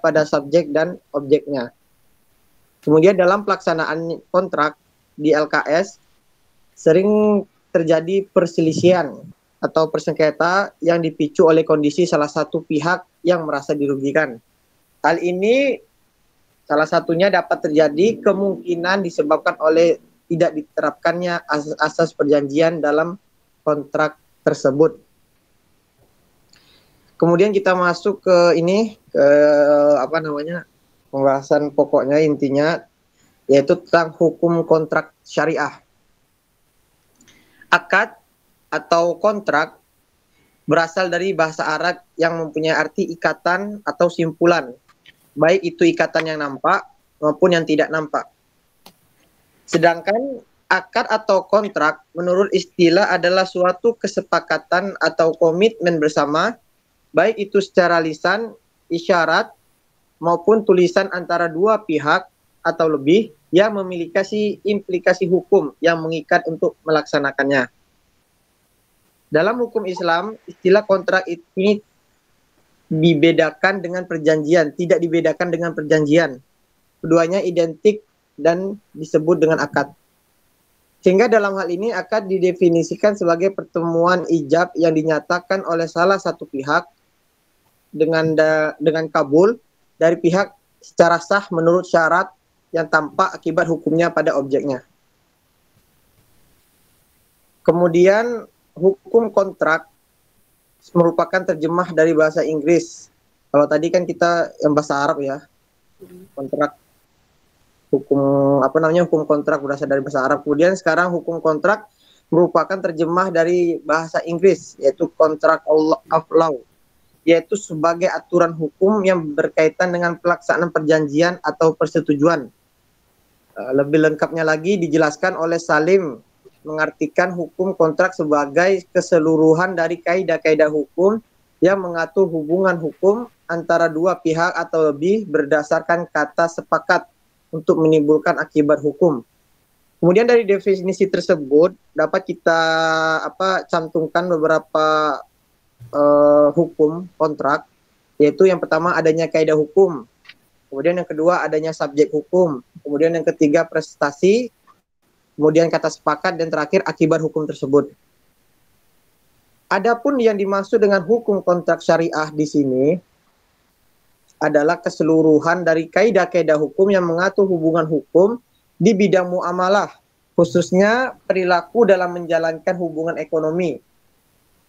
pada subjek dan objeknya. Kemudian dalam pelaksanaan kontrak di LKS sering terjadi perselisihan atau persengketa yang dipicu oleh kondisi salah satu pihak yang merasa dirugikan. Hal ini salah satunya dapat terjadi kemungkinan disebabkan oleh tidak diterapkannya asas perjanjian dalam kontrak tersebut. Kemudian kita masuk ke pembahasan pokoknya intinya yaitu tentang hukum kontrak syariah. Akad atau kontrak berasal dari bahasa Arab yang mempunyai arti ikatan atau simpulan, baik itu ikatan yang nampak maupun yang tidak nampak. Sedangkan akad atau kontrak menurut istilah adalah suatu kesepakatan atau komitmen bersama, baik itu secara lisan, isyarat, maupun tulisan antara dua pihak atau lebih yang memiliki implikasi hukum yang mengikat untuk melaksanakannya. Dalam hukum Islam, istilah kontrak ini dibedakan dengan perjanjian, tidak dibedakan dengan perjanjian. Keduanya identik dan disebut dengan akad. Sehingga dalam hal ini akad didefinisikan sebagai pertemuan ijab yang dinyatakan oleh salah satu pihak dengan kabul dari pihak secara sah menurut syarat yang tampak akibat hukumnya pada objeknya. Kemudian hukum kontrak merupakan terjemah dari bahasa Inggris. Kalau tadi kan kita yang bahasa Arab ya. Kontrak hukum kontrak berasal dari bahasa Arab. Kemudian sekarang hukum kontrak merupakan terjemah dari bahasa Inggris yaitu contract of law, yaitu sebagai aturan hukum yang berkaitan dengan pelaksanaan perjanjian atau persetujuan. Lebih lengkapnya lagi dijelaskan oleh Salim mengartikan hukum kontrak sebagai keseluruhan dari kaidah-kaidah hukum yang mengatur hubungan hukum antara dua pihak atau lebih berdasarkan kata sepakat untuk menimbulkan akibat hukum. Kemudian dari definisi tersebut dapat kita cantumkan beberapa hukum kontrak, yaitu yang pertama adanya kaidah hukum, kemudian yang kedua adanya subjek hukum, kemudian yang ketiga prestasi, kemudian kata sepakat, dan terakhir akibat hukum tersebut. Adapun yang dimaksud dengan hukum kontrak syariah di sini adalah keseluruhan dari kaidah-kaidah hukum yang mengatur hubungan hukum di bidang muamalah, khususnya perilaku dalam menjalankan hubungan ekonomi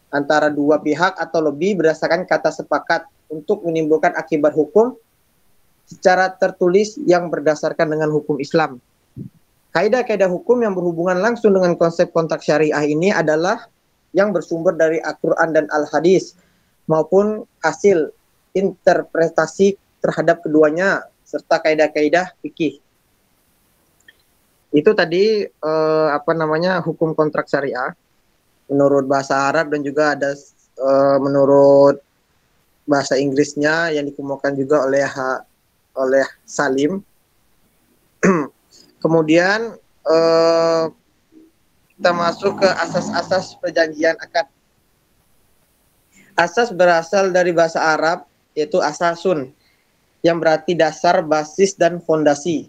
antara dua pihak atau lebih berdasarkan kata sepakat untuk menimbulkan akibat hukum secara tertulis yang berdasarkan dengan hukum Islam. Kaidah-kaidah hukum yang berhubungan langsung dengan konsep kontrak syariah ini adalah yang bersumber dari Al-Quran dan Al-Hadis maupun hasil interpretasi terhadap keduanya serta kaidah-kaidah fikih. Itu tadi hukum kontrak syariah menurut bahasa Arab dan juga ada menurut bahasa Inggrisnya yang dikemukakan juga oleh Salim. Kemudian kita masuk ke asas-asas perjanjian akad. Asas berasal dari bahasa Arab yaitu asasun yang berarti dasar, basis, dan fondasi.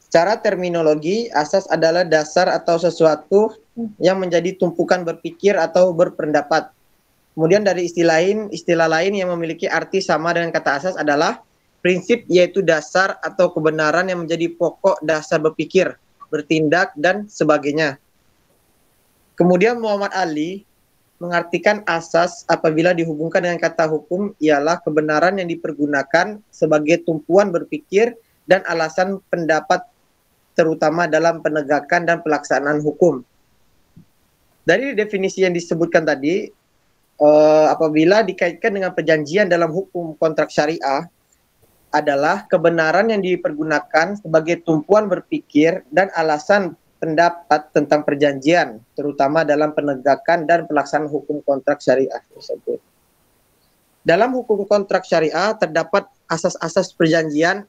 Secara terminologi, asas adalah dasar atau sesuatu yang menjadi tumpukan berpikir atau berpendapat. Kemudian dari istilah lain yang memiliki arti sama dengan kata asas adalah prinsip, yaitu dasar atau kebenaran yang menjadi pokok dasar berpikir, bertindak, dan sebagainya. Kemudian Muhammad Ali mengartikan asas apabila dihubungkan dengan kata hukum ialah kebenaran yang dipergunakan sebagai tumpuan berpikir dan alasan pendapat terutama dalam penegakan dan pelaksanaan hukum. Dari definisi yang disebutkan tadi, apabila dikaitkan dengan perjanjian dalam hukum kontrak syariah adalah kebenaran yang dipergunakan sebagai tumpuan berpikir dan alasan pendapat tentang perjanjian, terutama dalam penegakan dan pelaksanaan hukum kontrak syariah tersebut. Dalam hukum kontrak syariah terdapat asas-asas perjanjian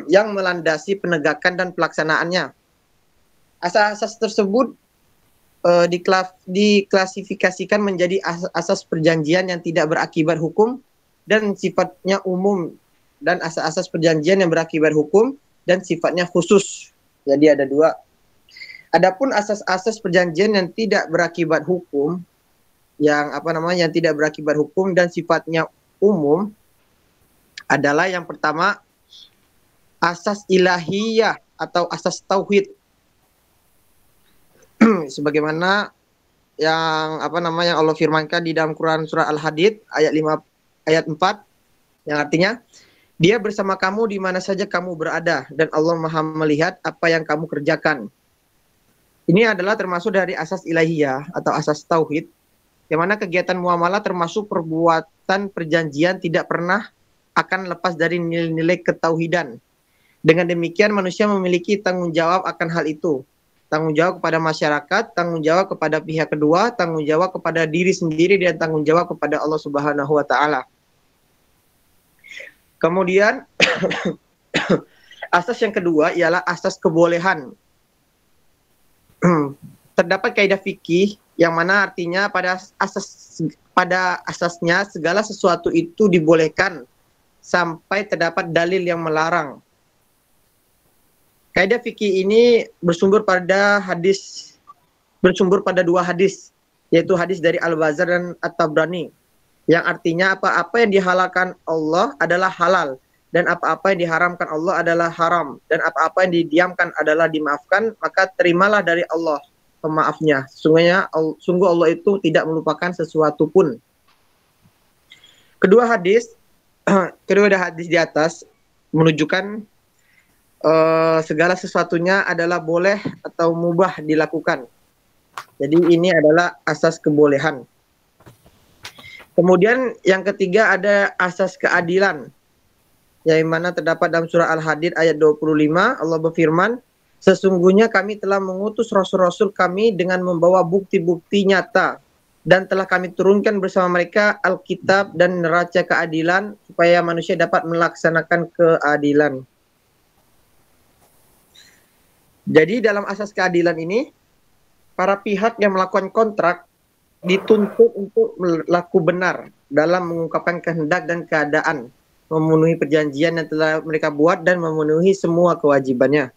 yang melandasi penegakan dan pelaksanaannya. Asas-asas tersebut diklasifikasikan menjadi asas perjanjian yang tidak berakibat hukum dan sifatnya umum dan asas-asas perjanjian yang berakibat hukum dan sifatnya khusus. Jadi ada dua. Adapun asas-asas perjanjian yang tidak berakibat hukum, yang tidak berakibat hukum dan sifatnya umum adalah yang pertama asas ilahiyah atau asas tauhid. Sebagaimana yang Allah firmankan di dalam Quran surah Al-Hadid ayat 5 ayat 4 yang artinya Dia bersama kamu di mana saja kamu berada dan Allah Maha melihat apa yang kamu kerjakan. Ini adalah termasuk dari asas ilahiyah atau asas tauhid, di mana kegiatan muamalah termasuk perbuatan perjanjian tidak pernah akan lepas dari nilai-nilai ketauhidan. Dengan demikian manusia memiliki tanggung jawab akan hal itu. Tanggung jawab kepada masyarakat, tanggung jawab kepada pihak kedua, tanggung jawab kepada diri sendiri, dan tanggung jawab kepada Allah Subhanahu wa Ta'ala. Kemudian asas yang kedua ialah asas kebolehan. Terdapat kaidah fikih yang mana artinya pada asasnya segala sesuatu itu dibolehkan sampai terdapat dalil yang melarang. Kaidah fikih ini bersumber pada dua hadis, yaitu hadis dari Al-Bazzar dan At-Tabrani, yang artinya apa-apa yang dihalalkan Allah adalah halal, dan apa-apa yang diharamkan Allah adalah haram, dan apa-apa yang didiamkan adalah dimaafkan, maka terimalah dari Allah pemaafnya. Sungguh Allah itu tidak melupakan sesuatu pun. Kedua hadis di atas menunjukkan segala sesuatunya adalah boleh atau mubah dilakukan. Jadi ini adalah asas kebolehan. Kemudian yang ketiga ada asas keadilan, yang mana terdapat dalam surah Al-Hadid ayat 25, Allah berfirman, sesungguhnya kami telah mengutus rasul-rasul kami dengan membawa bukti-bukti nyata, dan telah kami turunkan bersama mereka Alkitab dan neraca keadilan, supaya manusia dapat melaksanakan keadilan. Jadi dalam asas keadilan ini, para pihak yang melakukan kontrak dituntut untuk berlaku benar dalam mengungkapkan kehendak dan keadaan, memenuhi perjanjian yang telah mereka buat dan memenuhi semua kewajibannya.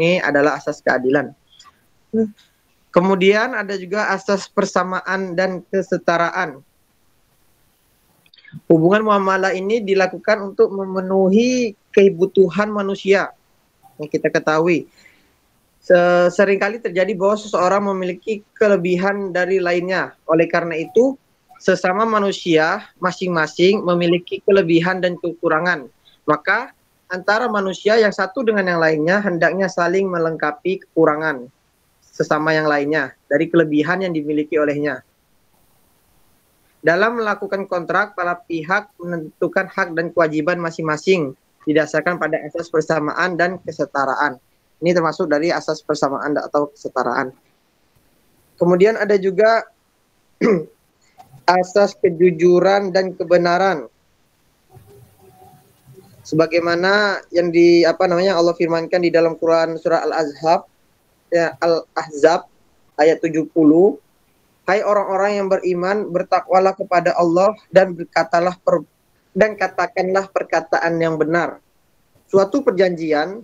Ini adalah asas keadilan. Kemudian ada juga asas persamaan dan kesetaraan. Hubungan muamalah ini dilakukan untuk memenuhi kebutuhan manusia. Yang kita ketahui, seringkali terjadi bahwa seseorang memiliki kelebihan dari lainnya. Oleh karena itu, sesama manusia masing-masing memiliki kelebihan dan kekurangan. Maka antara manusia yang satu dengan yang lainnya hendaknya saling melengkapi kekurangan sesama yang lainnya dari kelebihan yang dimiliki olehnya. Dalam melakukan kontrak, para pihak menentukan hak dan kewajiban masing-masing didasarkan pada asas persamaan dan kesetaraan. Ini termasuk dari asas persamaan atau kesetaraan. Kemudian ada juga asas kejujuran dan kebenaran. Sebagaimana yang Allah firmankan di dalam Quran surah Al-Ahzab ayat 70, hai orang-orang yang beriman, bertakwalah kepada Allah dan katakanlah perkataan yang benar. Suatu perjanjian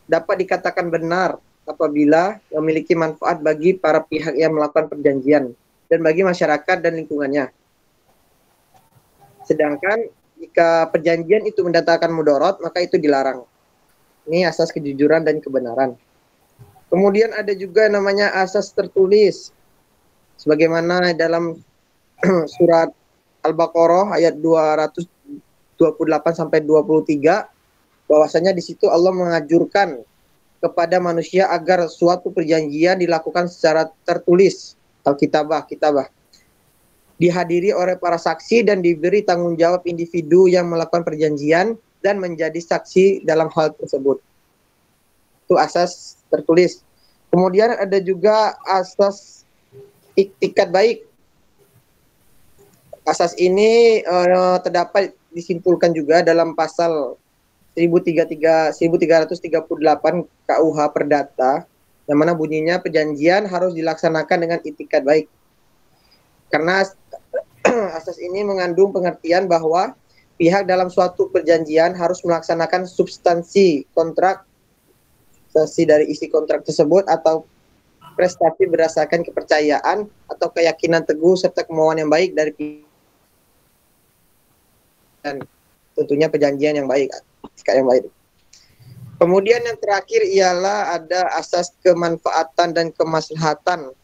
dapat dikatakan benar apabila memiliki manfaat bagi para pihak yang melakukan perjanjian dan bagi masyarakat dan lingkungannya. Sedangkan jika perjanjian itu mendatangkan mudarat, maka itu dilarang. Ini asas kejujuran dan kebenaran. Kemudian ada juga namanya asas tertulis. Sebagaimana dalam surat Al-Baqarah ayat 228 sampai 23, bahwasanya di situ Allah mengajurkan kepada manusia agar suatu perjanjian dilakukan secara tertulis, kitabah, dihadiri oleh para saksi dan diberi tanggung jawab individu yang melakukan perjanjian dan menjadi saksi dalam hal tersebut. Itu asas tertulis. Kemudian ada juga asas iktikad baik. Asas ini terdapat disimpulkan juga dalam pasal 1338 KUH Perdata, yang mana bunyinya perjanjian harus dilaksanakan dengan iktikad baik. Karena asas ini mengandung pengertian bahwa pihak dalam suatu perjanjian harus melaksanakan substansi kontrak, substansi dari isi kontrak tersebut atau prestasi berdasarkan kepercayaan atau keyakinan teguh serta kemauan yang baik dari pihak, dan tentunya perjanjian yang baik, yang baik. Kemudian yang terakhir ialah ada asas kemanfaatan dan kemaslahatan.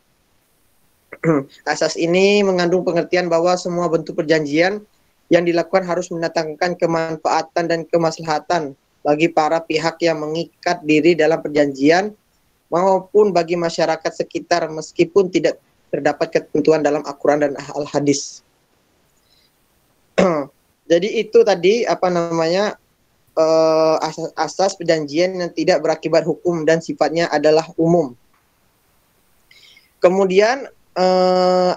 Asas ini mengandung pengertian bahwa semua bentuk perjanjian yang dilakukan harus mendatangkan kemanfaatan dan kemaslahatan bagi para pihak yang mengikat diri dalam perjanjian maupun bagi masyarakat sekitar meskipun tidak terdapat ketentuan dalam Al-Quran dan Al-Hadis. Jadi itu tadi asas perjanjian yang tidak berakibat hukum dan sifatnya adalah umum. Kemudian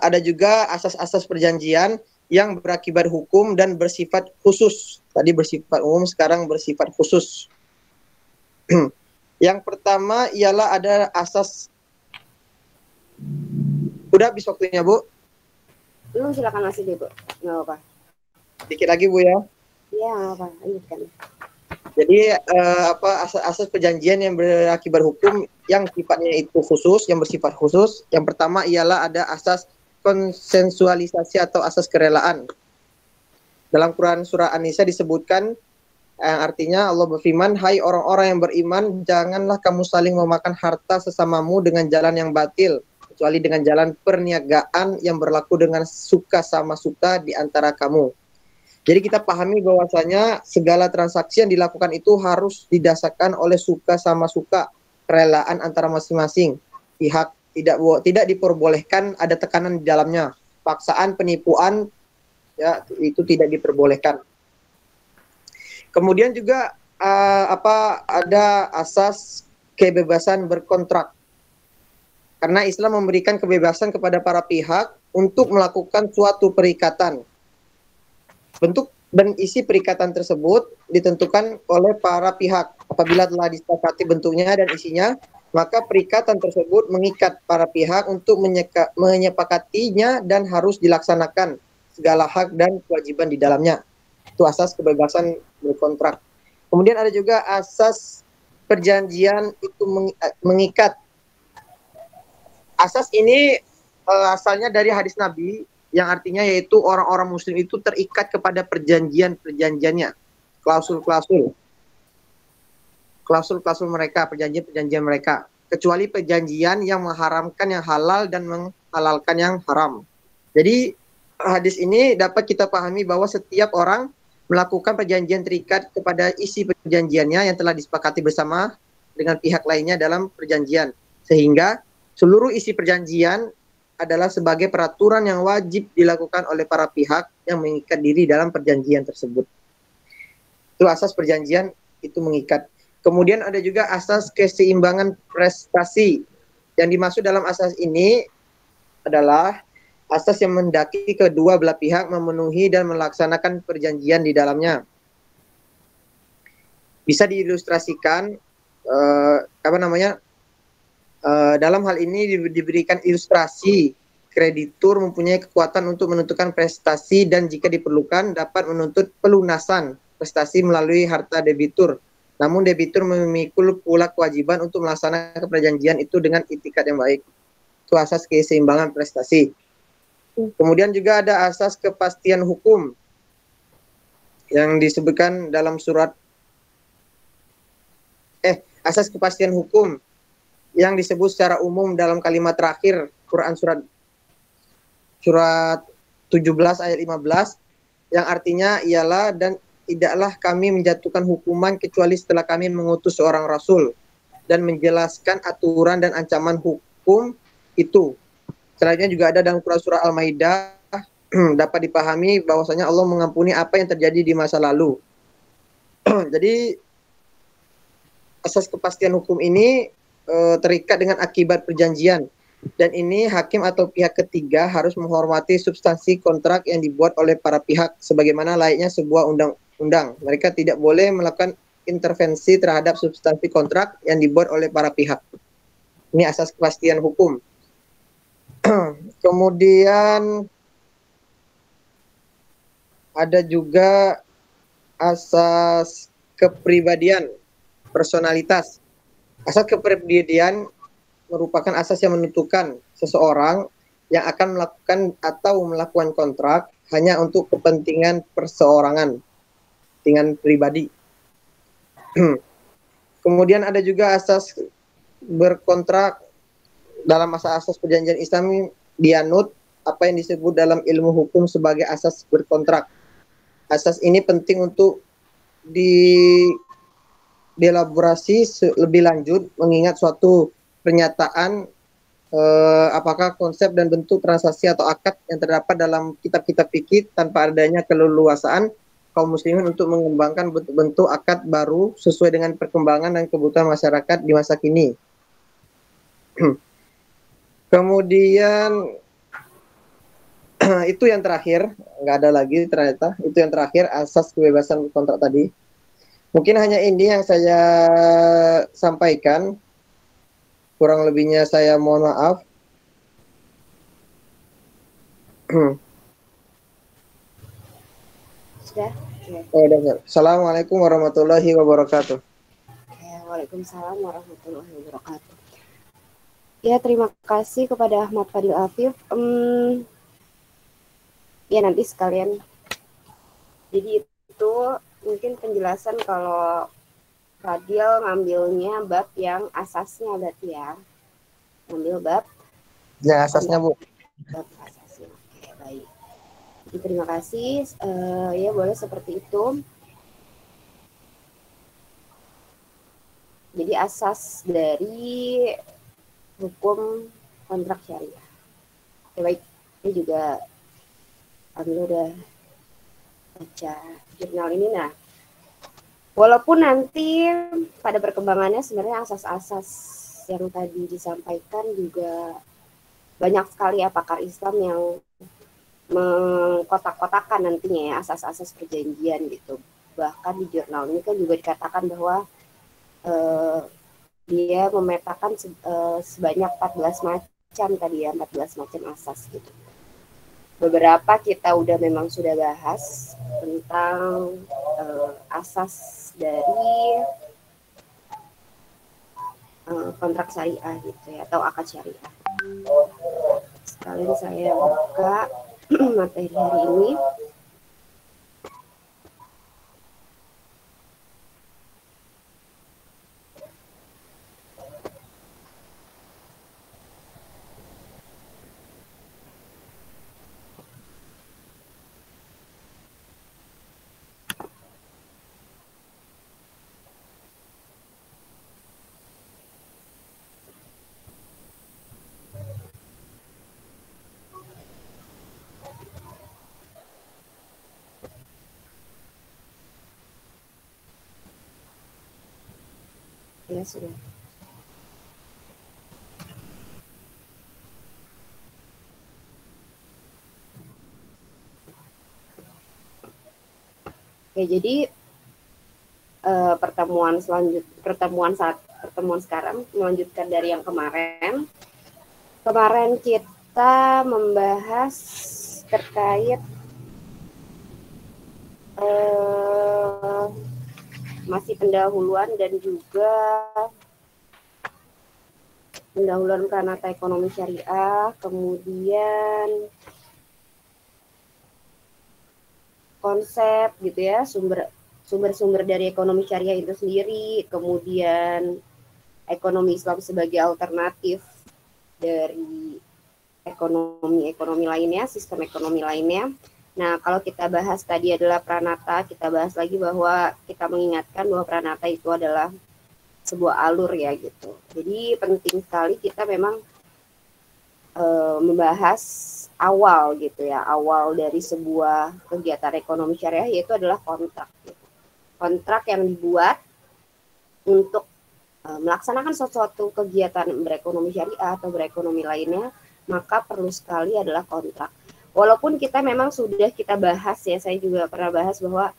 ada juga asas-asas perjanjian yang berakibat hukum dan bersifat khusus. Tadi bersifat umum, sekarang bersifat khusus. Yang pertama ialah ada asas. Udah habis waktunya, Bu? Belum, silakan masih deh, Bu. Nggak apa-apa. Dikit lagi, Bu, ya. Iya, nggak apa-apa. Lanjutkan. Jadi asas-asas perjanjian yang berakibat hukum yang sifatnya itu khusus, yang bersifat khusus. Yang pertama ialah ada asas konsensualisasi atau asas kerelaan. Dalam Quran surah An-Nisa disebutkan artinya Allah berfirman, "Hai orang-orang yang beriman, janganlah kamu saling memakan harta sesamamu dengan jalan yang batil, kecuali dengan jalan perniagaan yang berlaku dengan suka sama suka di antara kamu." Jadi kita pahami bahwasanya segala transaksi yang dilakukan itu harus didasarkan oleh suka sama suka, kerelaan antara masing-masing pihak. Tidak diperbolehkan ada tekanan di dalamnya, paksaan, penipuan, ya itu tidak diperbolehkan. Kemudian juga ada asas kebebasan berkontrak. Karena Islam memberikan kebebasan kepada para pihak untuk melakukan suatu perikatan. Bentuk dan isi perikatan tersebut ditentukan oleh para pihak. Apabila telah disepakati bentuknya dan isinya, maka perikatan tersebut mengikat para pihak untuk menyepakatinya dan harus dilaksanakan segala hak dan kewajiban di dalamnya. Itu asas kebebasan berkontrak. Kemudian ada juga asas perjanjian itu mengikat. Asas ini asalnya dari hadis Nabi, yang artinya yaitu orang-orang muslim itu terikat kepada perjanjiannya, klausul-klausul mereka, perjanjian mereka, kecuali perjanjian yang mengharamkan yang halal dan menghalalkan yang haram. Jadi hadis ini dapat kita pahami bahwa setiap orang melakukan perjanjian terikat kepada isi perjanjiannya yang telah disepakati bersama dengan pihak lainnya dalam perjanjian, sehingga seluruh isi perjanjian adalah sebagai peraturan yang wajib dilakukan oleh para pihak yang mengikat diri dalam perjanjian tersebut. Itu asas perjanjian itu mengikat. Kemudian ada juga asas keseimbangan prestasi. Yang dimaksud dalam asas ini adalah asas yang mendaki kedua belah pihak memenuhi dan melaksanakan perjanjian di dalamnya. Bisa diilustrasikan dalam hal ini diberikan ilustrasi kreditur mempunyai kekuatan untuk menentukan prestasi dan jika diperlukan dapat menuntut pelunasan prestasi melalui harta debitur. Namun debitur memikul pula kewajiban untuk melaksanakan perjanjian itu dengan itikat yang baik. Itu asas keseimbangan prestasi. Kemudian juga ada asas kepastian hukum yang disebutkan dalam asas kepastian hukum yang disebut secara umum dalam kalimat terakhir Quran surat 17 ayat 15 yang artinya ialah dan tidaklah kami menjatuhkan hukuman kecuali setelah kami mengutus seorang rasul dan menjelaskan aturan dan ancaman hukum itu. Selanjutnya juga ada dalam Quran surah Al-Maidah dapat dipahami bahwasanya Allah mengampuni apa yang terjadi di masa lalu. Jadi asas kepastian hukum ini terikat dengan akibat perjanjian dan ini hakim atau pihak ketiga harus menghormati substansi kontrak yang dibuat oleh para pihak sebagaimana layaknya sebuah undang-undang. Mereka tidak boleh melakukan intervensi terhadap substansi kontrak yang dibuat oleh para pihak. Ini asas kepastian hukum. Kemudian ada juga asas kepribadian, personalitas. Asas kepribadian merupakan asas yang menentukan seseorang yang akan melakukan atau melakukan kontrak hanya untuk kepentingan perseorangan, kepentingan pribadi. Kemudian ada juga asas berkontrak. Dalam asas perjanjian Islami dianut apa yang disebut dalam ilmu hukum sebagai asas berkontrak. Asas ini penting untuk dielaborasi lebih lanjut mengingat suatu pernyataan apakah konsep dan bentuk transaksi atau akad yang terdapat dalam kitab-kitab fikih tanpa adanya keleluasaan kaum muslimin untuk mengembangkan bentuk-bentuk akad baru sesuai dengan perkembangan dan kebutuhan masyarakat di masa kini. Kemudian itu yang terakhir, nggak ada lagi ternyata. Itu yang terakhir, asas kebebasan kontrak tadi. Mungkin hanya ini yang saya sampaikan. Kurang lebihnya saya mohon maaf. Sudah? Ya. Assalamualaikum warahmatullahi wabarakatuh. Ya, waalaikumsalam warahmatullahi wabarakatuh. Ya, terima kasih kepada Ahmad Fadil Afif. Ya, nanti sekalian. Jadi itu mungkin penjelasan kalau Fadil ngambilnya bab yang asasnya berarti ya. Ngambil bab yang asasnya, Bu. Bab asasnya. Oke, baik. Jadi, terima kasih. Ya, boleh seperti itu. Jadi asas dari hukum kontrak syariah. Oke, baik. Ini juga Alhamdulillah udah baca jurnal ini. Nah, walaupun nanti pada perkembangannya sebenarnya asas-asas yang tadi disampaikan juga banyak sekali ya pakar Islam yang mengkotak-kotakan nantinya ya asas-asas perjanjian gitu. Bahkan di jurnal ini kan juga dikatakan bahwa dia memetakan sebanyak 14 macam tadi ya, 14 macam asas gitu. Beberapa kita udah memang sudah bahas tentang asas dari kontrak syariah gitu ya, atau akad syariah. Sekalian saya buka materi hari ini. Ya, sudah. Oke, jadi pertemuan sekarang melanjutkan dari yang kemarin. Kemarin kita membahas terkait masih pendahuluan dan juga pendahuluan pranata ekonomi syariah, kemudian konsep gitu ya, sumber-sumber dari ekonomi syariah itu sendiri, kemudian ekonomi Islam sebagai alternatif dari ekonomi lainnya, sistem ekonomi lainnya. Nah, kalau kita bahas tadi adalah pranata, kita bahas lagi bahwa kita mengingatkan bahwa pranata itu adalah sebuah alur ya gitu. Jadi penting sekali kita memang membahas awal gitu ya, awal dari sebuah kegiatan ekonomi syariah yaitu adalah kontrak. Gitu. Kontrak yang dibuat untuk melaksanakan suatu kegiatan berekonomi syariah atau berekonomi lainnya, maka perlu sekali adalah kontrak. Walaupun kita memang sudah kita bahas ya, saya juga pernah bahas bahwa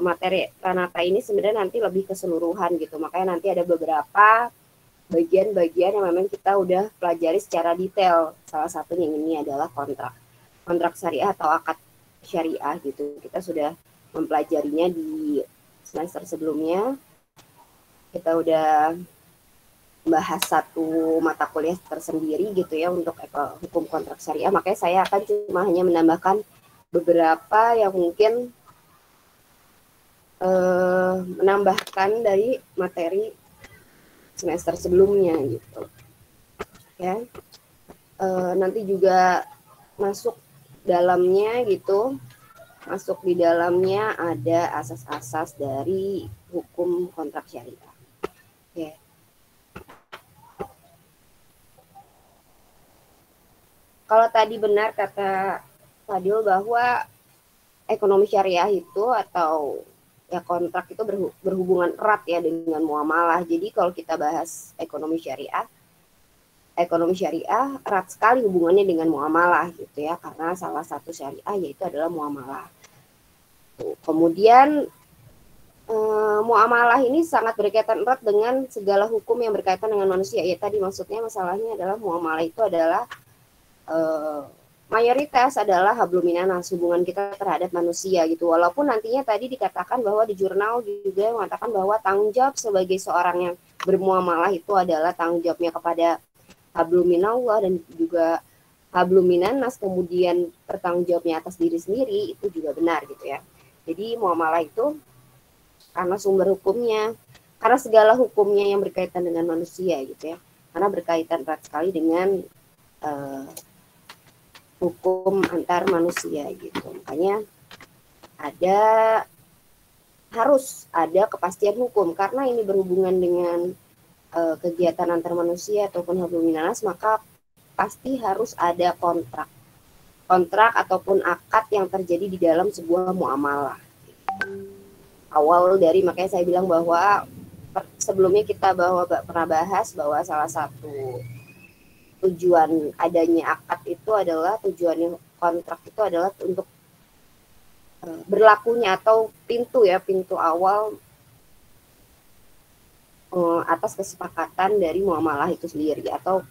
materi pranata ini sebenarnya nanti lebih keseluruhan gitu. Makanya nanti ada beberapa bagian-bagian yang memang kita udah pelajari secara detail. Salah satunya ini adalah kontrak syariah atau akad syariah gitu. Kita sudah mempelajarinya di semester sebelumnya. Kita udah bahas satu mata kuliah tersendiri gitu ya untuk hukum kontrak syariah. Makanya saya akan cuma hanya menambahkan beberapa yang mungkin menambahkan dari materi semester sebelumnya gitu ya. Nanti juga masuk dalamnya gitu, masuk di dalamnya ada asas-asas dari hukum kontrak syariah. Oke. Kalau tadi benar kata Fadil bahwa ekonomi syariah itu atau ya kontrak itu berhubungan erat ya dengan muamalah. Jadi kalau kita bahas ekonomi syariah erat sekali hubungannya dengan muamalah gitu ya, karena salah satu syariah yaitu adalah muamalah. Kemudian muamalah ini sangat berkaitan erat dengan segala hukum yang berkaitan dengan manusia. Ya tadi maksudnya masalahnya adalah muamalah itu adalah mayoritas adalah hablum minanas, hubungan kita terhadap manusia gitu. Walaupun nantinya tadi dikatakan bahwa di jurnal juga mengatakan bahwa tanggung jawab sebagai seorang yang bermuamalah itu adalah tanggung jawabnya kepada hablum minallah dan juga hablum minanas, kemudian bertanggung jawabnya atas diri sendiri, itu juga benar gitu ya. Jadi muamalah itu karena sumber hukumnya, karena segala hukumnya yang berkaitan dengan manusia gitu ya, karena berkaitan erat sekali dengan hukum antar manusia gitu. Makanya harus ada kepastian hukum karena ini berhubungan dengan kegiatan antar manusia ataupun hablum minanas, maka pasti harus ada kontrak ataupun akad yang terjadi di dalam sebuah muamalah. Awal dari makanya saya bilang bahwa sebelumnya kita pernah bahas bahwa salah satu tujuan adanya akad itu adalah tujuannya kontrak itu adalah untuk berlakunya atau pintu awal atas kesepakatan dari muamalah itu sendiri atau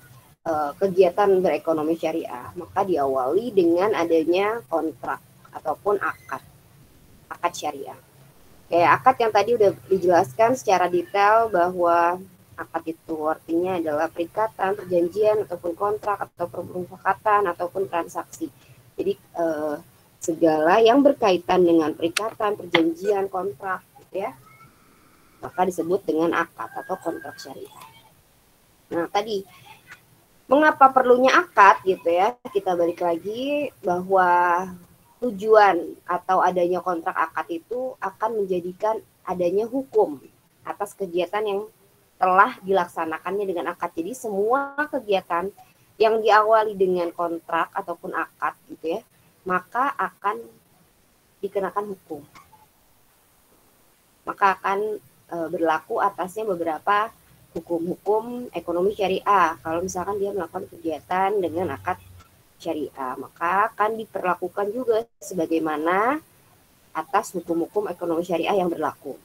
kegiatan berekonomi syariah, maka diawali dengan adanya kontrak ataupun akad syariah. Kayak akad yang tadi udah dijelaskan secara detail bahwa akad itu artinya adalah perikatan, perjanjian ataupun kontrak atau permufakatan ataupun transaksi. Jadi segala yang berkaitan dengan perikatan, perjanjian, kontrak gitu ya, maka disebut dengan akad atau kontrak syariah. Nah, tadi mengapa perlunya akad gitu ya? Kita balik lagi bahwa tujuan atau adanya kontrak akad itu akan menjadikan adanya hukum atas kegiatan yang telah dilaksanakannya dengan akad. Jadi semua kegiatan yang diawali dengan kontrak ataupun akad gitu ya, maka akan dikenakan hukum. Maka akan berlaku atasnya beberapa hukum-hukum ekonomi syariah. Kalau misalkan dia melakukan kegiatan dengan akad syariah, maka akan diperlakukan juga sebagaimana atas hukum-hukum ekonomi syariah yang berlaku.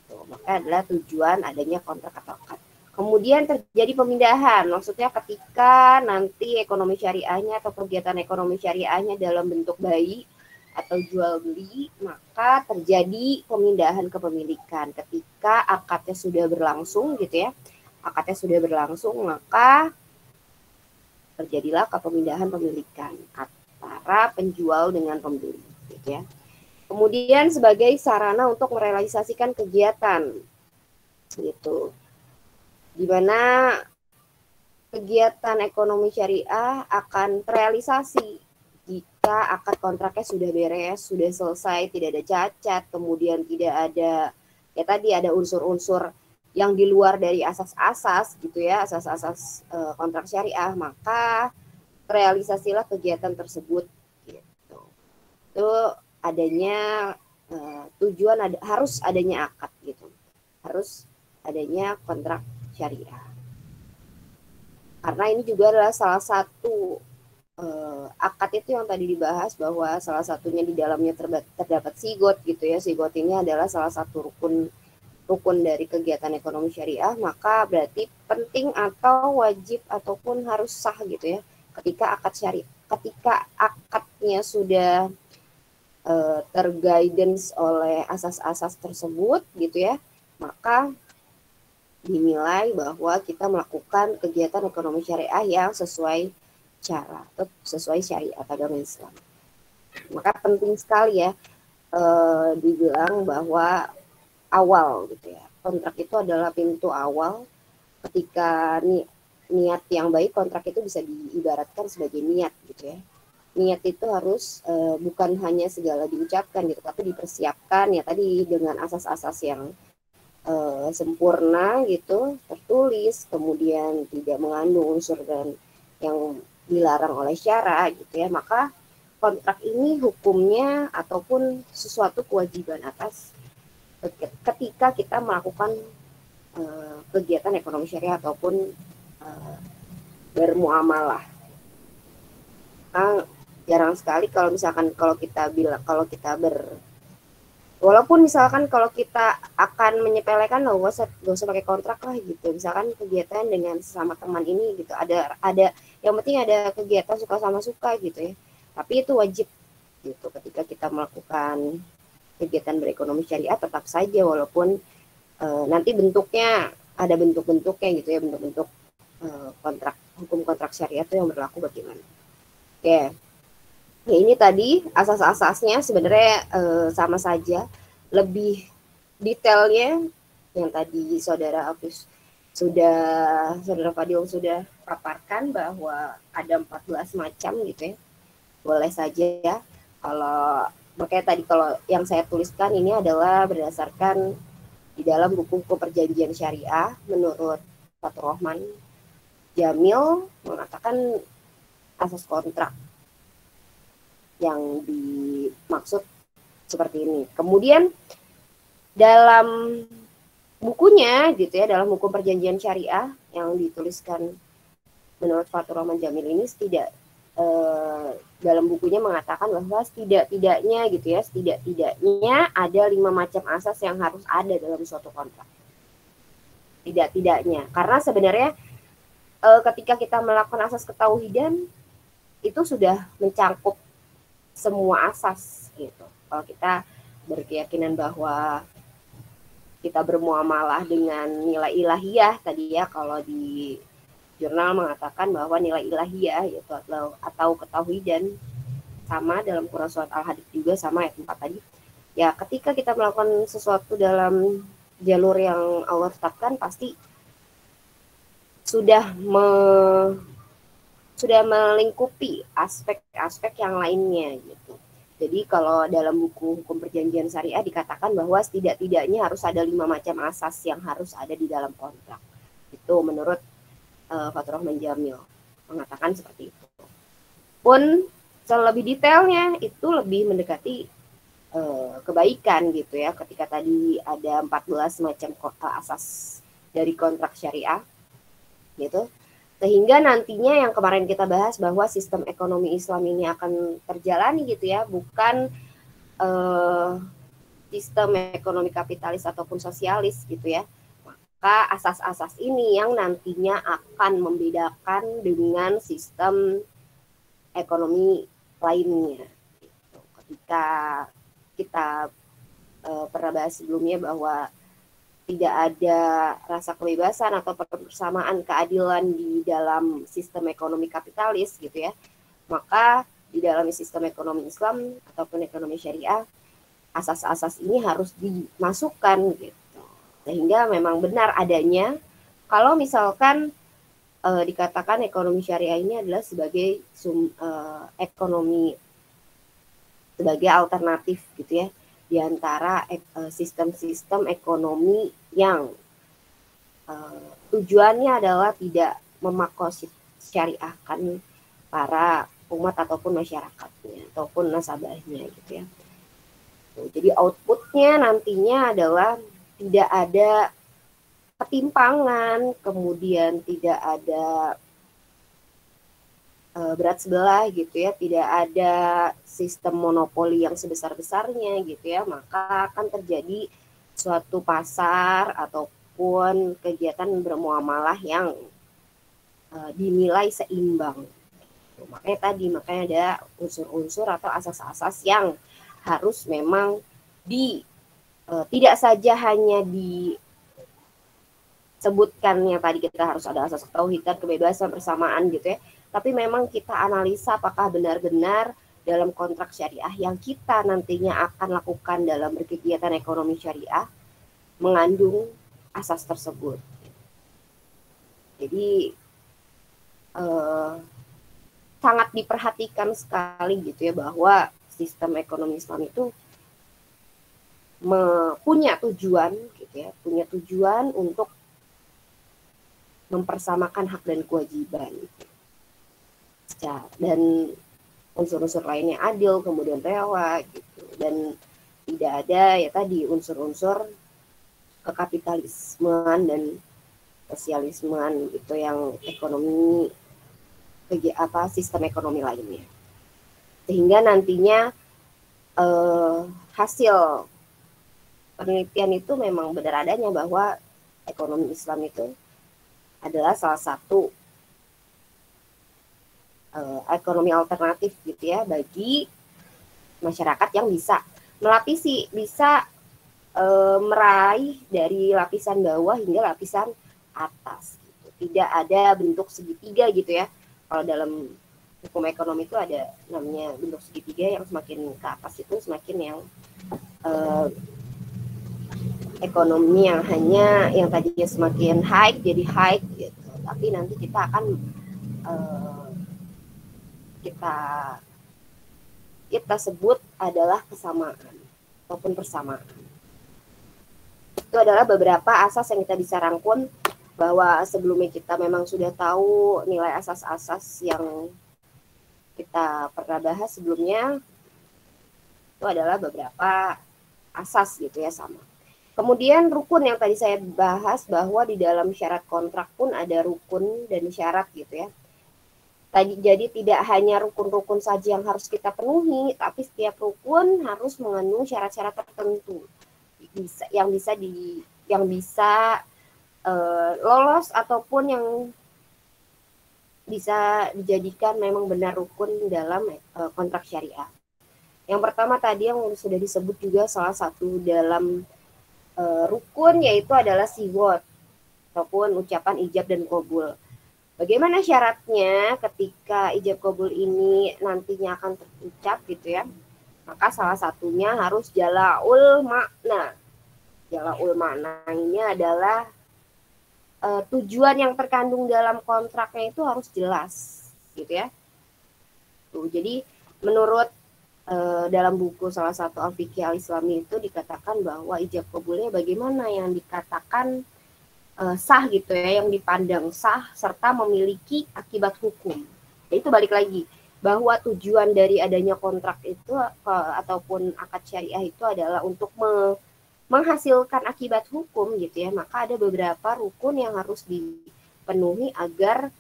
Maka adalah tujuan adanya kontrak atau akad. Kemudian terjadi pemindahan, maksudnya ketika nanti ekonomi syariahnya atau kegiatan ekonomi syariahnya dalam bentuk bayi atau jual beli, maka terjadi pemindahan kepemilikan. Ketika akadnya sudah berlangsung gitu ya, maka terjadilah kepemindahan pemilikan antara penjual dengan pembeli gitu ya. Kemudian sebagai sarana untuk merealisasikan kegiatan gitu, di mana kegiatan ekonomi syariah akan terrealisasi jika akad kontraknya sudah beres, sudah selesai, tidak ada cacat, kemudian tidak ada ya tadi ada unsur-unsur yang di luar dari asas-asas gitu ya, asas-asas kontrak syariah, maka realisasilah kegiatan tersebut gitu. Itu adanya tujuan harus adanya akad gitu. Harus adanya kontrak syariah. Karena ini juga adalah salah satu akad itu yang tadi dibahas bahwa salah satunya di dalamnya terdapat sigot gitu ya. Sigot ini adalah salah satu rukun dari kegiatan ekonomi syariah, maka berarti penting atau wajib ataupun harus sah gitu ya ketika akadnya sudah terguidance oleh asas-asas tersebut gitu ya, maka dinilai bahwa kita melakukan kegiatan ekonomi syariah yang sesuai cara atau sesuai syariat agama Islam. Maka penting sekali ya dibilang bahwa awal gitu ya, kontrak itu adalah pintu awal. Ketika niat yang baik, kontrak itu bisa diibaratkan sebagai niat gitu ya. Niat itu harus bukan hanya segala diucapkan gitu, tapi dipersiapkan ya tadi dengan asas-asas yang sempurna gitu, tertulis, kemudian tidak mengandung unsur dan yang dilarang oleh syara gitu ya, maka kontrak ini hukumnya ataupun sesuatu kewajiban atas ketika kita melakukan kegiatan ekonomi syariah ataupun bermuamalah. Nah, jarang sekali kalau misalkan kalau kita walaupun misalkan kalau kita akan menyepelekan gak usah pakai kontrak lah gitu, misalkan kegiatan dengan sesama teman ini gitu, ada yang penting ada kegiatan suka sama suka gitu ya, tapi itu wajib gitu ketika kita melakukan kegiatan berekonomi syariah, tetap saja walaupun nanti bentuknya ada bentuk-bentuknya gitu ya, bentuk-bentuk kontrak, hukum kontrak syariah itu yang berlaku bagaimana. Oke. Ya ini tadi asas-asasnya sebenarnya sama saja, lebih detailnya yang tadi saudara Fadil sudah paparkan bahwa ada 14 macam gitu ya. Boleh saja ya, kalau makanya tadi kalau yang saya tuliskan ini adalah berdasarkan di dalam buku perjanjian syariah menurut Fathur Rahman Jamil mengatakan asas kontrak yang dimaksud seperti ini. Kemudian dalam bukunya gitu ya, dalam buku perjanjian syariah yang dituliskan menurut Fathur Rahman Jamil ini dalam bukunya mengatakan bahwa setidaknya ada 5 macam asas yang harus ada dalam suatu kontrak. Tidak-tidaknya, karena sebenarnya ketika kita melakukan asas ketauhidan itu sudah mencangkup semua asas gitu. Kalau kita berkeyakinan bahwa kita bermuamalah dengan nilai ilahiyah tadi ya, kalau di jurnal mengatakan bahwa nilai ilahiyah yaitu atau ketauhidan sama dalam Quran surat Al-Hadid juga sama ayat 4 tadi. Ya, ketika kita melakukan sesuatu dalam jalur yang Allah tetapkan pasti sudah melingkupi aspek-aspek yang lainnya gitu. Jadi kalau dalam buku hukum perjanjian syariah dikatakan bahwa setidak-tidaknya harus ada 5 macam asas yang harus ada di dalam kontrak. Itu menurut Fathur Rahman Jamil mengatakan seperti itu. Pun lebih detailnya itu lebih mendekati kebaikan gitu ya. Ketika tadi ada 14 macam asas dari kontrak syariah gitu. Sehingga nantinya yang kemarin kita bahas bahwa sistem ekonomi Islam ini akan terjalani gitu ya, bukan sistem ekonomi kapitalis ataupun sosialis gitu ya. Maka asas-asas ini yang nantinya akan membedakan dengan sistem ekonomi lainnya. Ketika kita pernah bahas sebelumnya bahwa tidak ada rasa kebebasan atau persamaan keadilan di dalam sistem ekonomi kapitalis gitu ya, maka di dalam sistem ekonomi Islam ataupun ekonomi syariah asas-asas ini harus dimasukkan gitu. Sehingga memang benar adanya kalau misalkan dikatakan ekonomi syariah ini adalah sebagai ekonomi sebagai alternatif gitu ya di antara sistem-sistem ekonomi yang tujuannya adalah tidak syariahkan para umat ataupun masyarakatnya ataupun nasabahnya gitu ya. Jadi outputnya nantinya adalah tidak ada ketimpangan, kemudian tidak ada berat sebelah gitu ya, tidak ada sistem monopoli yang sebesar-besarnya gitu ya, maka akan terjadi suatu pasar ataupun kegiatan bermuamalah yang dinilai seimbang. Makanya ada unsur-unsur atau asas-asas yang harus memang tidak saja hanya disebutkan yang tadi kita harus ada asas tauhid dan kebebasan bersamaan gitu ya, tapi memang kita analisa apakah benar-benar dalam kontrak syariah yang kita nantinya akan lakukan dalam berkegiatan ekonomi syariah mengandung asas tersebut. Jadi sangat diperhatikan sekali gitu ya, bahwa sistem ekonomi Islam itu punya tujuan gitu ya, punya tujuan untuk mempersamakan hak dan kewajiban dan unsur-unsur lainnya adil, kemudian rela gitu, dan tidak ada ya tadi unsur-unsur kekapitalismean dan sosialismean gitu yang ekonomi sistem ekonomi lainnya, sehingga nantinya hasil penelitian itu memang benar adanya bahwa ekonomi Islam itu adalah salah satu ekonomi alternatif gitu ya bagi masyarakat yang bisa melapisi, bisa meraih dari lapisan bawah hingga lapisan atas gitu. Tidak ada bentuk segitiga gitu ya. Kalau dalam hukum ekonomi itu ada namanya bentuk segitiga, yang semakin ke atas itu semakin yang ekonomi yang hanya yang tadinya semakin high jadi high gitu. Tapi nanti kita akan kita sebut adalah kesamaan ataupun persamaan. Itu adalah beberapa asas yang kita bisa rangkum, bahwa sebelumnya kita memang sudah tahu nilai asas-asas yang kita pernah bahas sebelumnya. Itu adalah beberapa asas gitu ya, sama. Kemudian rukun yang tadi saya bahas, bahwa di dalam syarat kontrak pun ada rukun dan syarat gitu ya. Jadi tidak hanya rukun-rukun saja yang harus kita penuhi, tapi setiap rukun harus mengandung syarat-syarat tertentu yang bisa lolos ataupun yang bisa dijadikan memang benar rukun dalam kontrak syariah. Yang pertama tadi yang sudah disebut juga salah satu dalam rukun, yaitu adalah siwot ataupun ucapan ijab dan qabul. Bagaimana syaratnya ketika ijab qabul ini nantinya akan terucap gitu ya? Maka salah satunya harus jalaul makna. Jalaul makna ini adalah tujuan yang terkandung dalam kontraknya itu harus jelas gitu ya. Jadi menurut dalam buku salah satu al-fiqh al-islami itu dikatakan bahwa ijab qabulnya bagaimana yang dikatakan sah gitu ya, yang dipandang sah serta memiliki akibat hukum. Itu balik lagi bahwa tujuan dari adanya kontrak itu ataupun akad syariah itu adalah untuk menghasilkan akibat hukum gitu ya. Maka ada beberapa rukun yang harus dipenuhi agar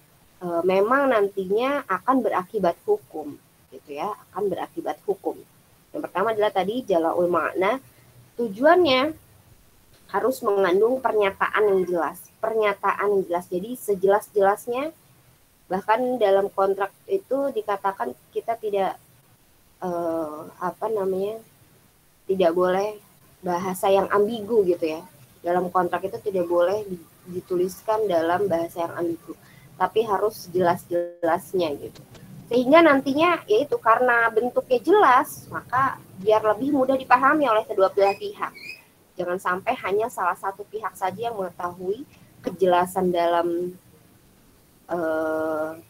memang nantinya akan berakibat hukum gitu ya, akan berakibat hukum. Yang pertama adalah tadi jalaul makna, tujuannya harus mengandung pernyataan yang jelas. Pernyataan yang jelas, jadi sejelas-jelasnya. Bahkan dalam kontrak itu dikatakan kita tidak tidak boleh bahasa yang ambigu gitu ya. Dalam kontrak itu tidak boleh dituliskan dalam bahasa yang ambigu, tapi harus jelas-jelasnya gitu. Sehingga nantinya yaitu karena bentuknya jelas, maka biar lebih mudah dipahami oleh kedua belah pihak. Jangan sampai hanya salah satu pihak saja yang mengetahui kejelasan dalam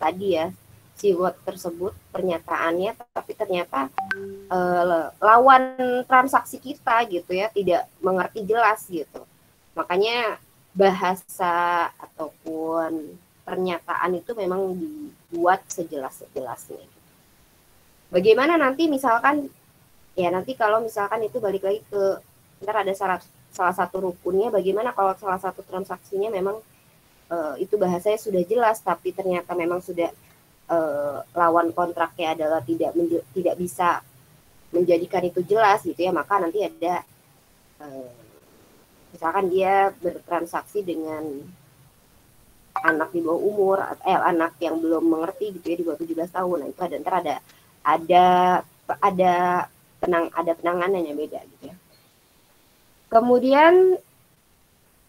tadi ya siwot tersebut, pernyataannya, tapi ternyata lawan transaksi kita gitu ya tidak mengerti jelas gitu. Makanya bahasa ataupun pernyataan itu memang dibuat sejelas-jelasnya. Bagaimana nanti misalkan ya, nanti kalau misalkan itu balik lagi ke ntar ada salah satu rukunnya, bagaimana kalau salah satu transaksinya memang itu bahasanya sudah jelas tapi ternyata memang sudah lawan kontraknya adalah tidak bisa menjadikan itu jelas gitu ya. Maka nanti ada misalkan dia bertransaksi dengan anak di bawah umur, anak yang belum mengerti gitu ya, di bawah 17 tahun. Nah itu ntar ada ada penanganan yang beda gitu ya. Kemudian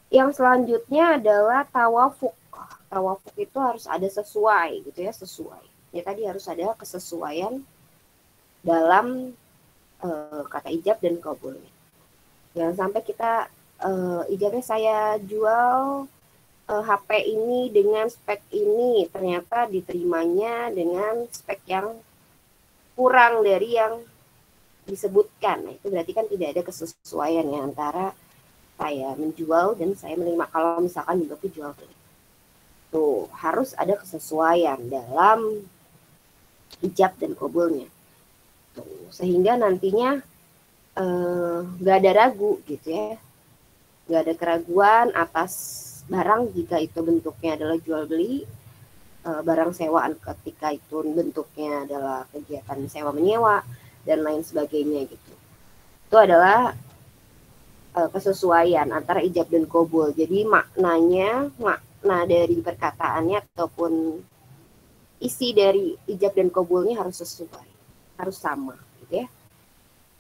yang selanjutnya adalah tawafuk. Tawafuk itu harus ada sesuai gitu ya, sesuai. Ya tadi harus ada kesesuaian dalam kata ijab dan kabul. Jangan sampai kita ijabnya saya jual HP ini dengan spek ini, ternyata diterimanya dengan spek yang kurang dari yang disebutkan. Nah, itu berarti kan tidak ada kesesuaian ya antara saya menjual dan saya menerima. Kalau misalkan bentuknya jual beli, tuh harus ada kesesuaian dalam ijab dan kabulnya. Tuh, sehingga nantinya nggak ada ragu gitu ya, nggak ada keraguan atas barang jika itu bentuknya adalah jual beli, barang sewaan ketika itu bentuknya adalah kegiatan sewa menyewa dan lain sebagainya gitu. Itu adalah kesesuaian antara ijab dan qabul. Jadi makna dari perkataannya ataupun isi dari ijab dan qabulnya harus sesuai, harus sama gitu ya.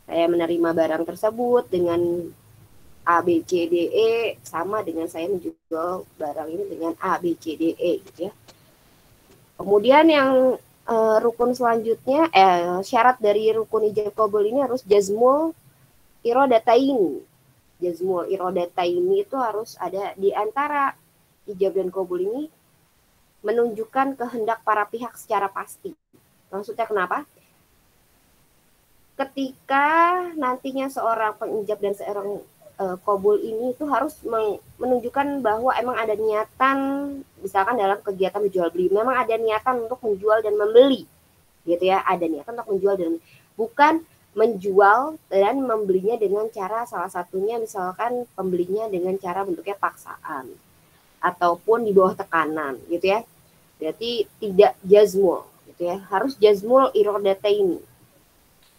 Saya menerima barang tersebut dengan A, B, C, D, E sama dengan saya menjual barang ini dengan A, B, C, D, E gitu ya. Kemudian yang rukun selanjutnya, syarat dari rukun ijab qabul ini harus jazmul irodatain. Jazmul irodatain itu harus ada di antara ijab dan qabul ini, menunjukkan kehendak para pihak secara pasti. Maksudnya kenapa? Ketika nantinya seorang pengijab dan seorang qabul ini itu harus menunjukkan bahwa emang ada niatan, misalkan dalam kegiatan menjual beli, memang ada niatan untuk menjual dan membeli, gitu ya, ada niatan untuk menjual dan bukan menjual dan membelinya dengan cara salah satunya misalkan pembelinya dengan cara bentuknya paksaan ataupun di bawah tekanan, gitu ya. Berarti tidak jazmul, gitu ya. Harus jazmul irodatain,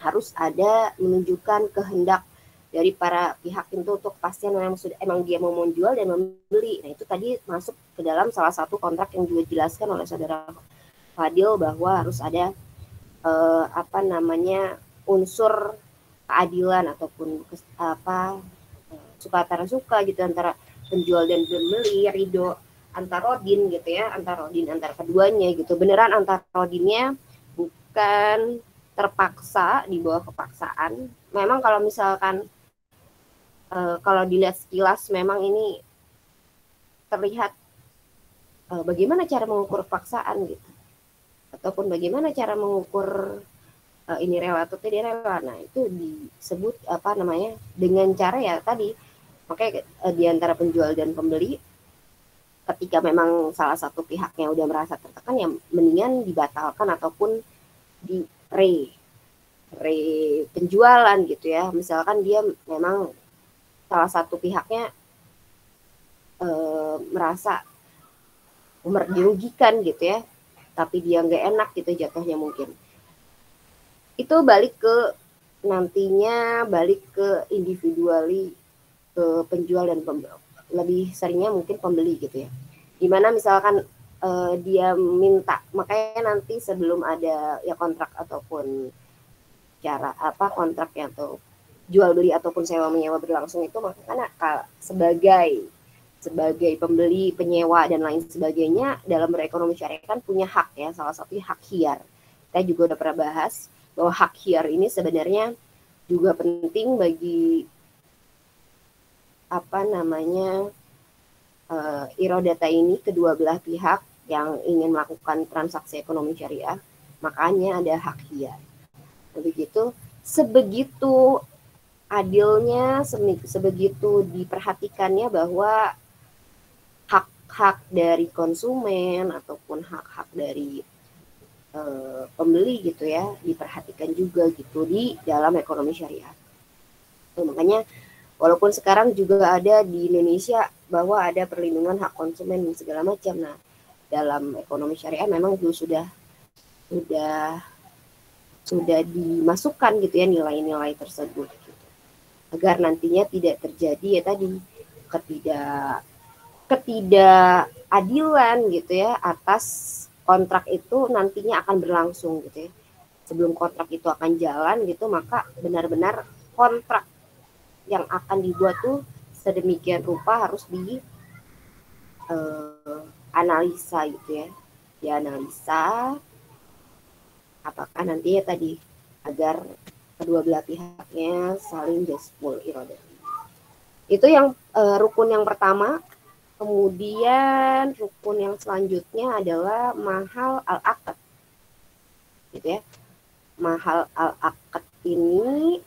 harus ada menunjukkan kehendak dari para pihak itu untuk kepastian emang dia mau menjual dan membeli. Nah itu tadi masuk ke dalam salah satu kontrak yang juga dijelaskan oleh saudara Fadil bahwa harus ada unsur keadilan ataupun suka antara suka gitu antara penjual dan pembeli, ridho antarodin gitu ya, antarodin antara keduanya gitu. Beneran antarodinnya bukan terpaksa di bawah kepaksaan. Memang kalau misalkan kalau dilihat sekilas memang ini terlihat bagaimana cara mengukur paksaan gitu, ataupun bagaimana cara mengukur ini rela atau tidak rela. Nah itu disebut dengan cara ya tadi, makanya di antara penjual dan pembeli ketika memang salah satu pihaknya udah merasa tertekan ya mendingan dibatalkan ataupun di penjualan gitu ya. Misalkan dia memang salah satu pihaknya merasa dirugikan gitu ya, tapi dia nggak enak gitu jatuhnya mungkin. Itu balik ke individuali ke penjual dan pembeli. Lebih seringnya mungkin pembeli gitu ya. Dimana misalkan dia minta, makanya nanti sebelum ada ya kontrak ataupun cara kontraknya atau jual beli ataupun sewa menyewa berlangsung itu, makanya sebagai pembeli, penyewa dan lain sebagainya dalam berekonomi syariah kan punya hak ya, salah satunya hak khiyar. Kita juga udah pernah bahas bahwa hak khiyar ini sebenarnya juga penting bagi irodata ini, kedua belah pihak yang ingin melakukan transaksi ekonomi syariah, makanya ada hak khiyar. Begitu, sebegitu adilnya, sebegitu diperhatikannya bahwa hak-hak dari konsumen ataupun hak-hak dari pembeli gitu ya diperhatikan juga gitu di dalam ekonomi syariah. Makanya walaupun sekarang juga ada di Indonesia bahwa ada perlindungan hak konsumen dan segala macam, nah dalam ekonomi syariah memang itu sudah dimasukkan gitu ya nilai-nilai tersebut gitu. Agar nantinya tidak terjadi ya tadi ketidakadilan gitu ya atas kontrak itu nantinya akan berlangsung gitu ya. sebelum kontrak itu akan jalan gitu, maka benar-benar kontrak yang akan dibuat tuh sedemikian rupa harus di analisa gitu ya, dianalisa apakah nanti ya tadi agar kedua belah pihaknya saling jasmul irodah. Itu yang rukun yang pertama. Kemudian rukun yang selanjutnya adalah mahal al-aqd. Gitu ya. Mahal al-aqd ini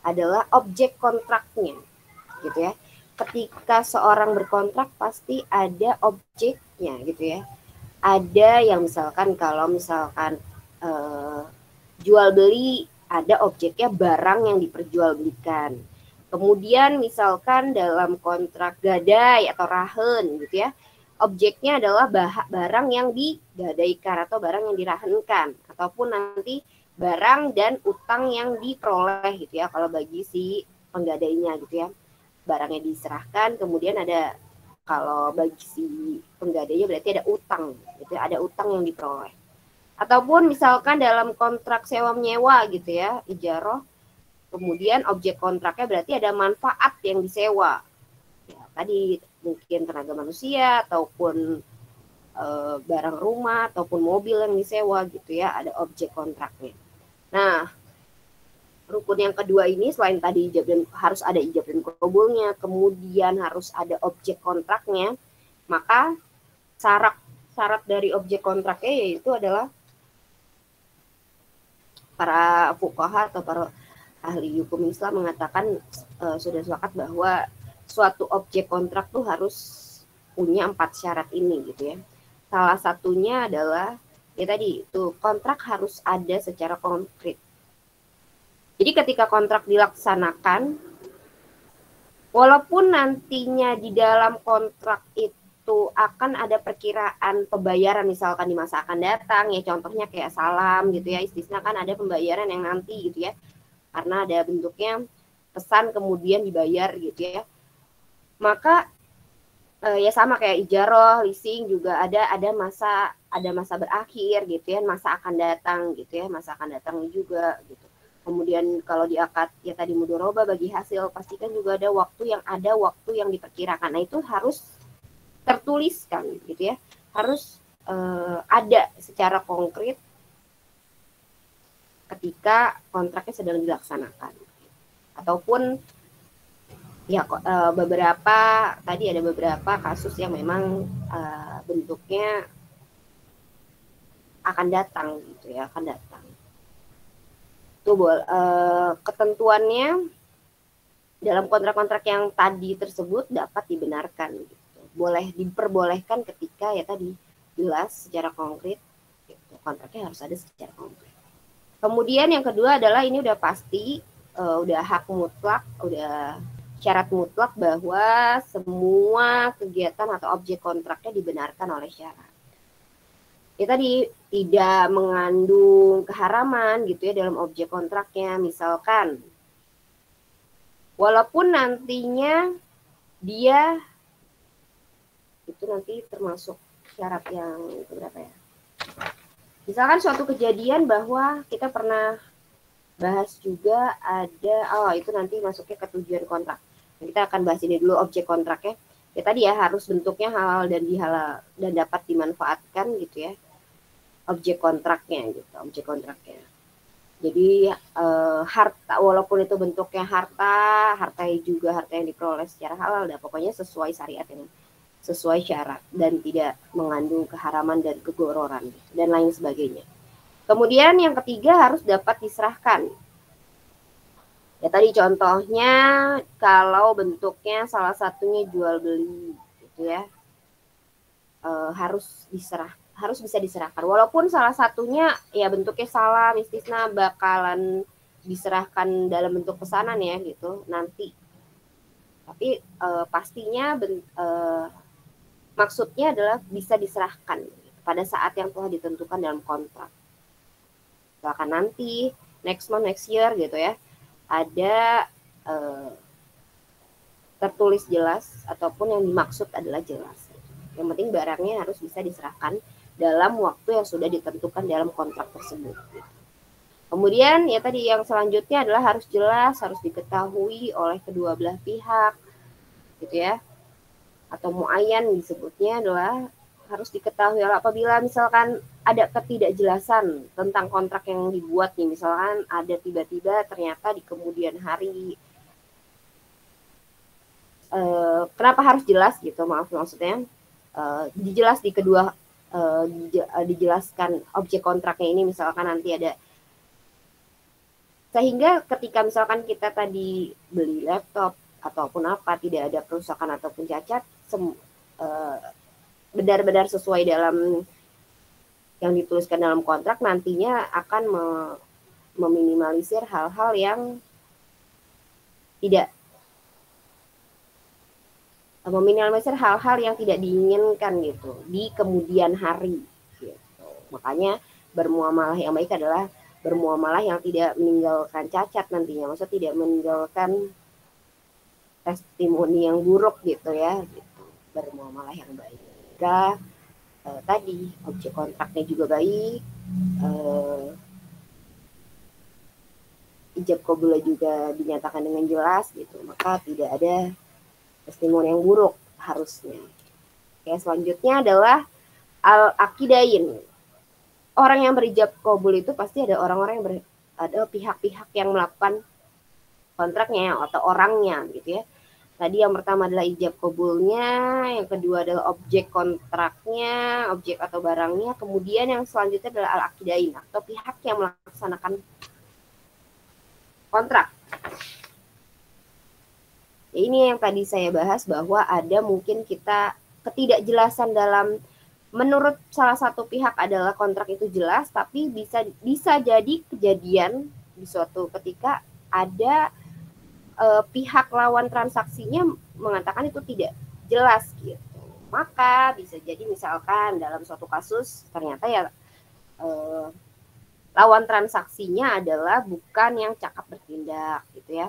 adalah objek kontraknya. Gitu ya. Ketika seorang berkontrak pasti ada objeknya gitu ya. Ada yang misalkan kalau misalkan jual beli, ada objeknya barang yang diperjualbelikan. Kemudian misalkan dalam kontrak gadai atau rahen gitu ya, objeknya adalah barang yang digadaikan atau barang yang dirahenkan, ataupun nanti barang dan utang yang diperoleh gitu ya, kalau bagi si penggadainya gitu ya. Barangnya diserahkan, kemudian ada, kalau bagi si penggadainya berarti ada utang gitu ya, ada utang yang diperoleh. Ataupun misalkan dalam kontrak sewa menyewa gitu ya, ijaroh, kemudian objek kontraknya berarti ada manfaat yang disewa. Ya, tadi mungkin tenaga manusia ataupun barang rumah ataupun mobil yang disewa gitu ya, ada objek kontraknya. Nah, rukun yang kedua ini selain tadi ijab dan harus ada ijab dan qabulnya, kemudian harus ada objek kontraknya, maka syarat dari objek kontraknya yaitu adalah para fuqaha atau para ahli hukum Islam mengatakan sudah sepakat bahwa suatu objek kontrak tuh harus punya 4 syarat ini gitu ya. Salah satunya adalah ya tadi itu kontrak harus ada secara konkret. Jadi ketika kontrak dilaksanakan, walaupun nantinya di dalam kontrak itu akan ada perkiraan pembayaran misalkan di masa akan datang ya, contohnya kayak salam gitu ya, istisna kan ada pembayaran yang nanti gitu ya, karena ada bentuknya pesan kemudian dibayar gitu ya. Maka ya sama kayak ijaroh, leasing juga ada masa berakhir gitu ya, masa akan datang gitu ya, masa akan datang juga gitu. Kemudian kalau di akad ya tadi mudoroba bagi hasil, pastikan juga ada waktu yang diperkirakan. Nah itu harus tertuliskan gitu ya, harus ada secara konkret ketika kontraknya sedang dilaksanakan. Ataupun ya tadi ada beberapa kasus yang memang bentuknya akan datang gitu ya, akan datang. Itu ketentuannya dalam kontrak-kontrak yang tadi tersebut dapat dibenarkan gitu. Boleh diperbolehkan ketika ya tadi jelas secara konkret gitu. Kontraknya harus ada secara konkret. Kemudian yang kedua adalah ini udah pasti, udah hak mutlak, udah syarat mutlak bahwa semua kegiatan atau objek kontraknya dibenarkan oleh syarat. Ya tadi tidak mengandung keharaman gitu ya dalam objek kontraknya. Misalkan, walaupun nantinya dia itu nanti termasuk syarat yang berapa ya? Misalkan suatu kejadian bahwa kita pernah bahas juga ada, itu nanti masuknya ke tujuan kontrak. Kita akan bahas ini dulu objek kontraknya. Ya tadi ya harus bentuknya halal dan dihalal dan dapat dimanfaatkan gitu ya. Objek kontraknya gitu, objek kontraknya. Jadi harta, walaupun itu bentuknya harta yang diperoleh secara halal, dan pokoknya sesuai syariat ini, sesuai syarat dan tidak mengandung keharaman dan kegororan dan lain sebagainya. Kemudian yang ketiga harus dapat diserahkan. Ya tadi contohnya kalau bentuknya salah satunya jual beli gitu ya, harus bisa diserahkan. Walaupun salah satunya ya bentuknya salam, istisna bakalan diserahkan dalam bentuk pesanan ya gitu nanti. Tapi pastinya maksudnya adalah bisa diserahkan pada saat yang telah ditentukan dalam kontrak. Misalkan nanti next month, next year gitu ya, ada tertulis jelas ataupun yang dimaksud adalah jelas. Yang penting barangnya harus bisa diserahkan dalam waktu yang sudah ditentukan dalam kontrak tersebut. Kemudian ya tadi yang selanjutnya adalah harus jelas, harus diketahui oleh kedua belah pihak, gitu ya. Atau muayyan disebutnya adalah harus diketahui apabila misalkan ada ketidakjelasan tentang kontrak yang dibuat nih, misalkan ada tiba-tiba ternyata di kemudian hari kenapa harus jelas gitu, maksudnya dijelas di kedua dijelaskan objek kontraknya ini, misalkan nanti ada, sehingga ketika misalkan kita tadi beli laptop ataupun apa tidak ada kerusakan ataupun cacat, benar-benar sesuai dalam yang dituliskan dalam kontrak, nantinya akan meminimalisir hal-hal yang tidak diinginkan gitu di kemudian hari gitu. Makanya bermuamalah yang baik adalah bermuamalah yang tidak meninggalkan cacat nantinya, maksudnya tidak meninggalkan testimoni yang buruk gitu ya, gitu. Bermuamalah yang baik. Tadi objek kontraknya juga baik, ijab qabulnya juga dinyatakan dengan jelas gitu, maka tidak ada testimoni yang buruk harusnya. Oke, selanjutnya adalah al-aqidain. Orang yang berijab qabul itu pasti ada orang-orang yang ada pihak-pihak yang melakukan kontraknya atau orangnya gitu ya. Tadi yang pertama adalah ijab qabulnya, yang kedua adalah objek kontraknya, objek atau barangnya, kemudian yang selanjutnya adalah al-aqidain atau pihak yang melaksanakan kontrak. Ya, ini yang tadi saya bahas bahwa ada mungkin kita ketidakjelasan dalam, menurut salah satu pihak adalah kontrak itu jelas, tapi bisa jadi kejadian di suatu ketika ada pihak lawan transaksinya mengatakan itu tidak jelas gitu. Maka bisa jadi misalkan dalam suatu kasus ternyata ya lawan transaksinya adalah bukan yang cakap bertindak gitu ya,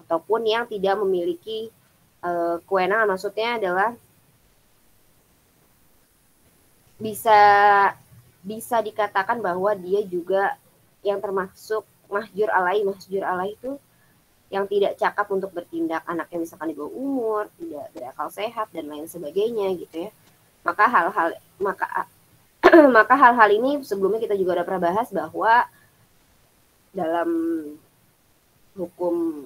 ataupun yang tidak memiliki kewenangan, maksudnya adalah bisa dikatakan bahwa dia juga yang termasuk mahjur alaih. Mahjur alaih itu yang tidak cakap untuk bertindak, anaknya misalkan di bawah umur, tidak berakal sehat dan lain sebagainya gitu ya. Maka hal-hal ini sebelumnya kita juga udah pernah bahas bahwa dalam hukum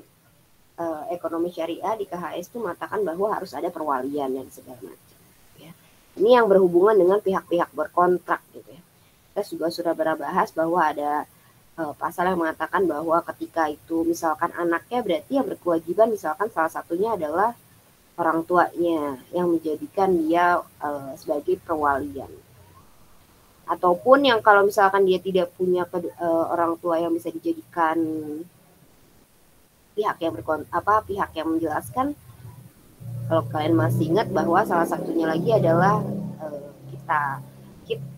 ekonomi syariah di KHS itu mengatakan bahwa harus ada perwalian dan segala macam. Ya. Ini yang berhubungan dengan pihak-pihak berkontrak gitu ya. Kita juga sudah pernah bahas bahwa ada pasal yang mengatakan bahwa ketika itu misalkan anaknya, berarti yang berkewajiban misalkan salah satunya adalah orang tuanya yang menjadikan dia sebagai perwalian. Ataupun yang kalau misalkan dia tidak punya orang tua yang bisa dijadikan pihak yang menjelaskan, kalau kalian masih ingat bahwa salah satunya lagi adalah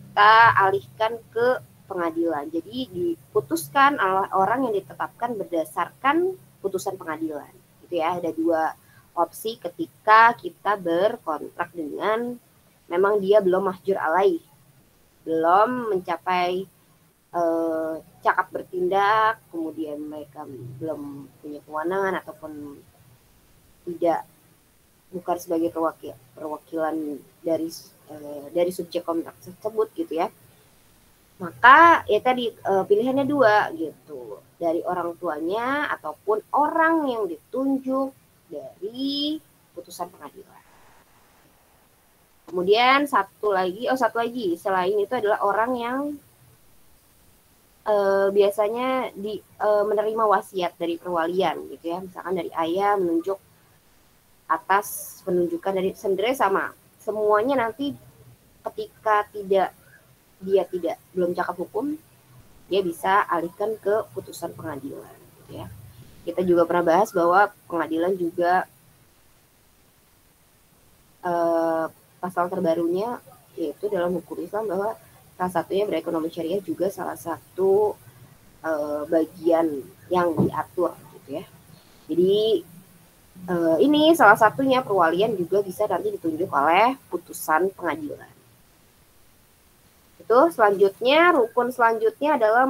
kita alihkan ke pengadilan. Jadi diputuskan oleh orang yang ditetapkan berdasarkan putusan pengadilan. Gitu ya, ada dua opsi ketika kita berkontrak dengan memang dia belum mahjur alaih, belum mencapai cakap bertindak, kemudian mereka belum punya kewenangan ataupun bukan sebagai perwakilan dari subjek kontrak tersebut gitu ya. Maka ya tadi pilihannya dua gitu, dari orang tuanya ataupun orang yang ditunjuk dari putusan pengadilan. Kemudian satu lagi selain itu adalah orang yang biasanya menerima wasiat dari perwalian gitu ya, misalkan dari ayah menunjuk atas penunjukan dari sendiri, sama semuanya nanti ketika dia belum cakap hukum, dia bisa alihkan ke putusan pengadilan gitu ya. Kita juga pernah bahas bahwa pengadilan juga pasal terbarunya yaitu dalam hukum Islam bahwa salah satunya berekonomi syariah juga salah satu bagian yang diatur gitu ya. Jadi ini salah satunya perwalian juga bisa nanti ditunjuk oleh putusan pengadilan. Itu selanjutnya, rukun selanjutnya adalah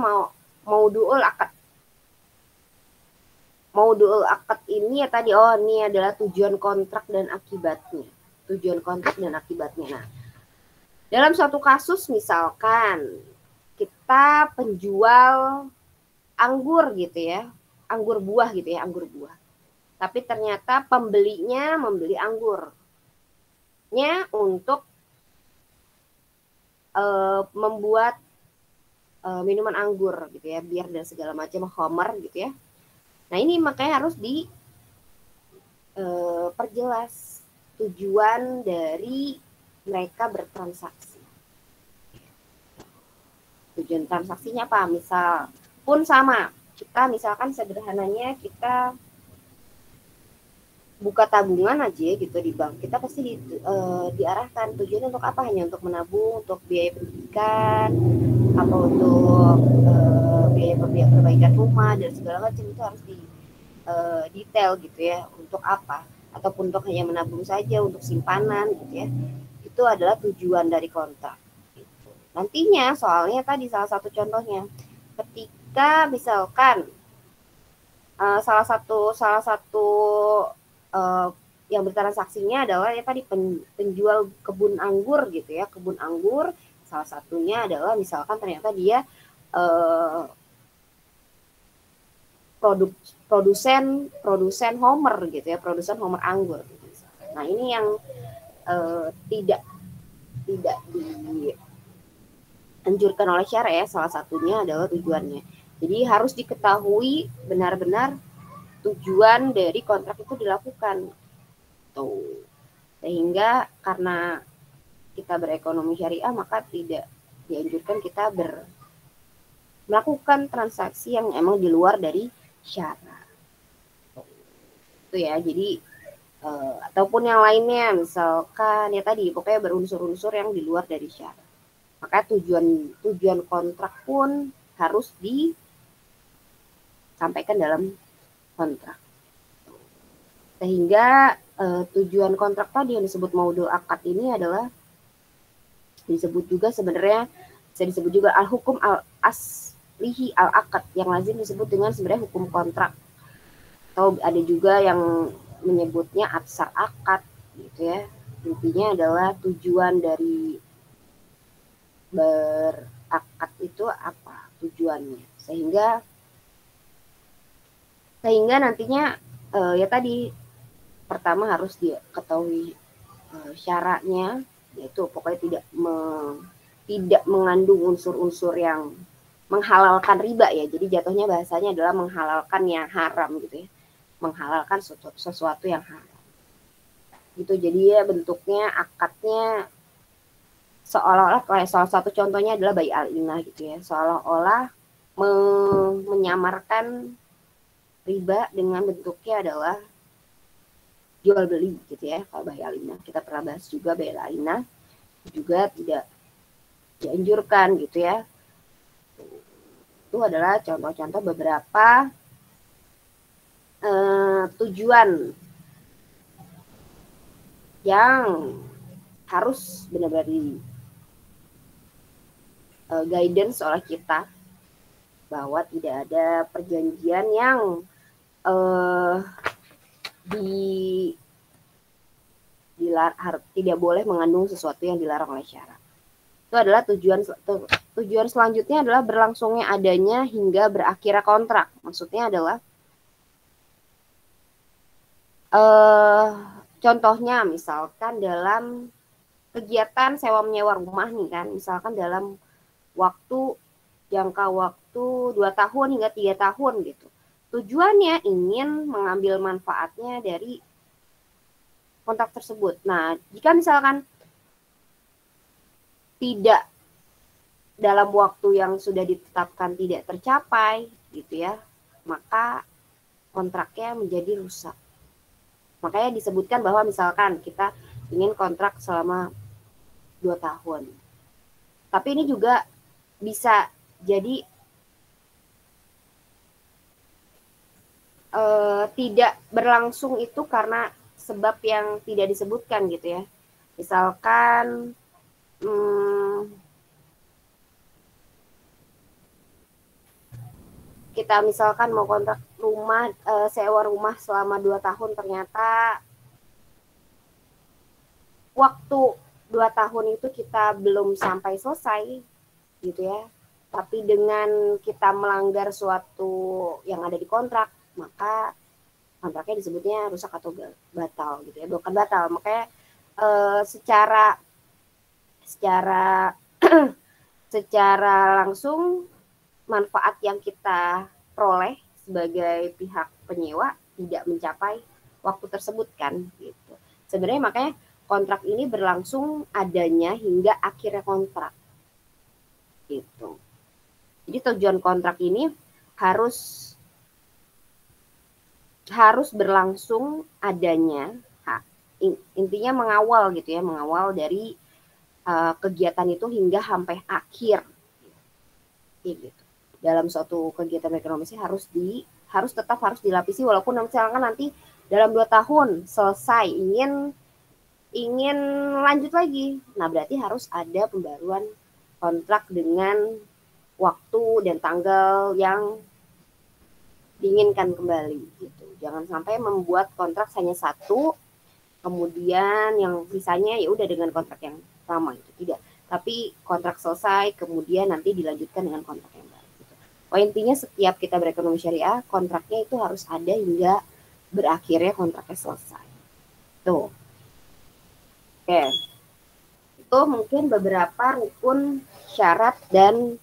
Maudu'ul akad. Maudu'ul akad ini ya tadi, oh ini adalah tujuan kontrak dan akibatnya. Tujuan kontrak dan akibatnya. Nah, dalam suatu kasus misalkan kita penjual anggur gitu ya, anggur buah gitu ya, anggur buah. Tapi ternyata pembelinya membeli anggurnya untuk membuat minuman anggur gitu ya, bir dan segala macam, homer gitu ya. Nah ini makanya harus diperjelas tujuan dari mereka bertransaksi. Tujuan transaksinya apa? Misal pun sama, kita misalkan sederhananya kita buka tabungan aja gitu di bank, kita pasti diarahkan tujuannya untuk apa, hanya untuk menabung, untuk biaya pendidikan, atau untuk biaya perbaikan rumah dan segala macam, itu harus di detail gitu ya, untuk apa, ataupun untuk hanya menabung saja untuk simpanan gitu ya, itu adalah tujuan dari kontrak gitu. Nantinya soalnya tadi salah satu contohnya ketika misalkan salah satu yang bertransaksinya adalah ya tadi penjual kebun anggur gitu ya, kebun anggur salah satunya adalah misalkan ternyata dia produsen homer gitu ya, produsen homer anggur. Nah ini yang tidak dianjurkan oleh syariah, salah satunya adalah tujuannya. Jadi harus diketahui benar-benar tujuan dari kontrak itu dilakukan. Tuh. Sehingga karena kita berekonomi syariah, maka tidak dianjurkan kita melakukan transaksi yang emang di luar dari syarat. Itu ya, jadi ataupun yang lainnya, misalkan ya tadi pokoknya berunsur-unsur yang di luar dari syarat. Maka tujuan kontrak pun harus disampaikan dalam kontrak. Sehingga tujuan kontrak tadi yang disebut maudul akad ini adalah disebut juga sebenarnya, bisa disebut juga al-hukum al-aslihi al-akad, yang lazim disebut dengan sebenarnya hukum kontrak, atau ada juga yang menyebutnya atsar akad gitu ya. Intinya adalah tujuan dari berakad itu apa tujuannya, sehingga nantinya ya tadi pertama harus diketahui syaratnya, yaitu pokoknya tidak mengandung unsur-unsur yang menghalalkan riba ya. Jadi jatuhnya bahasanya adalah menghalalkan yang haram gitu ya, menghalalkan sesuatu yang haram gitu. Jadi ya bentuknya akadnya seolah-olah, kayak salah satu contohnya adalah bai al-inah gitu ya, seolah-olah menyamarkan riba dengan bentuknya adalah jual beli gitu ya. Kalau bai al-inah kita pernah bahas juga, bai al-inah juga tidak dianjurkan gitu ya. Itu adalah contoh-contoh beberapa tujuan yang harus benar-benar di guidance oleh kita, bahwa tidak ada perjanjian yang tidak boleh mengandung sesuatu yang dilarang oleh syarak. Itu adalah tujuan selanjutnya adalah berlangsungnya adanya hingga berakhirnya kontrak. Maksudnya adalah contohnya misalkan dalam kegiatan sewa menyewa rumah nih kan, misalkan dalam jangka waktu 2 tahun hingga 3 tahun gitu. Tujuannya ingin mengambil manfaatnya dari kontrak tersebut. Nah, jika misalkan tidak dalam waktu yang sudah ditetapkan tidak tercapai gitu ya, maka kontraknya menjadi rusak. Makanya disebutkan bahwa misalkan kita ingin kontrak selama 2 tahun. Tapi ini juga bisa jadi tidak berlangsung itu karena sebab yang tidak disebutkan gitu ya. Misalkan kita misalkan mau kontrak rumah, sewa rumah selama 2 tahun, ternyata waktu 2 tahun itu kita belum sampai selesai gitu ya. Tapi dengan kita melanggar suatu yang ada di kontrak, maka kontraknya disebutnya rusak atau batal gitu ya, bukan batal. Makanya secara langsung manfaat yang kita peroleh sebagai pihak penyewa tidak mencapai waktu tersebut kan gitu. Sebenarnya makanya kontrak ini berlangsung adanya hingga akhirnya kontrak gitu. Jadi tujuan kontrak ini harus berlangsung adanya, intinya mengawal gitu ya, mengawal dari kegiatan itu hingga sampai akhir gitu. Dalam suatu kegiatan ekonomi harus tetap dilapisi, walaupun misalkan nanti dalam 2 tahun selesai ingin lanjut lagi. Nah, berarti harus ada pembaruan kontrak dengan waktu dan tanggal yang diinginkan kembali gitu. Jangan sampai membuat kontrak hanya satu, kemudian yang sisanya ya udah dengan kontrak yang lama itu, tidak. Tapi kontrak selesai, kemudian nanti dilanjutkan dengan kontrak yang baru. Gitu. Intinya setiap kita berekonomi syariah, kontraknya itu harus ada hingga berakhirnya kontraknya selesai. Tuh. Oke. Itu mungkin beberapa rukun syarat dan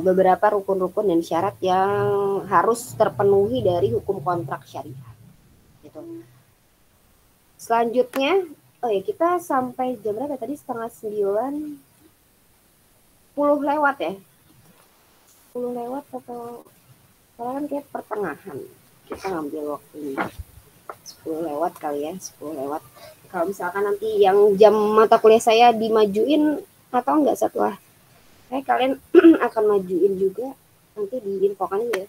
beberapa rukun-rukun dan syarat yang harus terpenuhi dari hukum kontrak syariah. Gitu. Selanjutnya, kita sampai jam berapa tadi? 8:30, 10 lewat ya? 10 lewat atau kan kayak pertengahan. Kita ngambil waktunya 10 lewat kali ya, 10 lewat. Kalau misalkan nanti yang jam mata kuliah saya dimajuin atau enggak setelah kalian akan majuin juga, nanti diinfokan ya.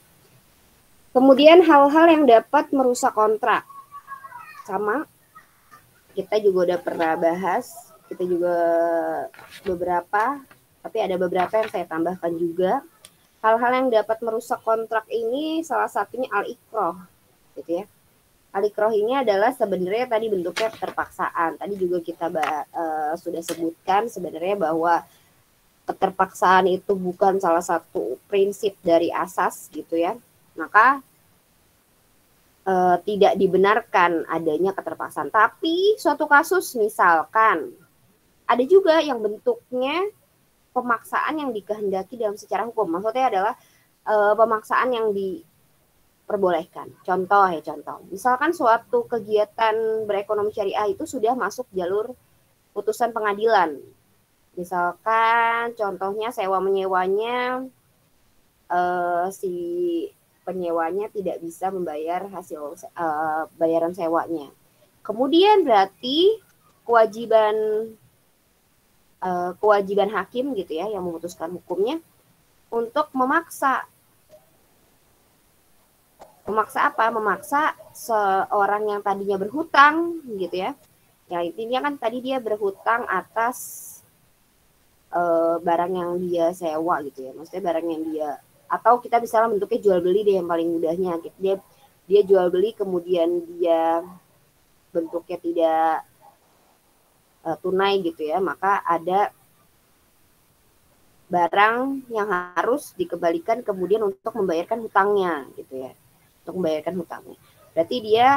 Kemudian hal-hal yang dapat merusak kontrak. Sama, kita juga udah pernah bahas, kita juga beberapa, tapi ada beberapa yang saya tambahkan juga. Hal-hal yang dapat merusak kontrak ini salah satunya al-ikrah, gitu ya. Al-ikrah ini adalah sebenarnya tadi bentuknya keterpaksaan. Tadi juga kita sudah sebutkan sebenarnya bahwa keterpaksaan itu bukan salah satu prinsip dari asas gitu ya. Maka tidak dibenarkan adanya keterpaksaan. Tapi suatu kasus misalkan ada juga yang bentuknya pemaksaan yang dikehendaki dalam secara hukum. Maksudnya adalah pemaksaan yang diperbolehkan. Contoh. Misalkan suatu kegiatan berekonomi syariah itu sudah masuk jalur putusan pengadilan. Misalkan contohnya sewa menyewanya si penyewanya tidak bisa membayar hasil bayaran sewanya. Kemudian berarti kewajiban hakim gitu ya yang memutuskan hukumnya untuk memaksa apa? Memaksa seorang yang tadinya berhutang gitu ya. Ya intinya kan tadi dia berhutang atas barang yang dia sewa gitu ya. Maksudnya barang yang dia, atau kita misalnya bentuknya jual beli deh yang paling mudahnya gitu. Dia jual beli kemudian dia bentuknya tidak tunai gitu ya, maka ada barang yang harus dikembalikan kemudian untuk membayarkan hutangnya gitu ya, untuk membayarkan hutangnya. Berarti dia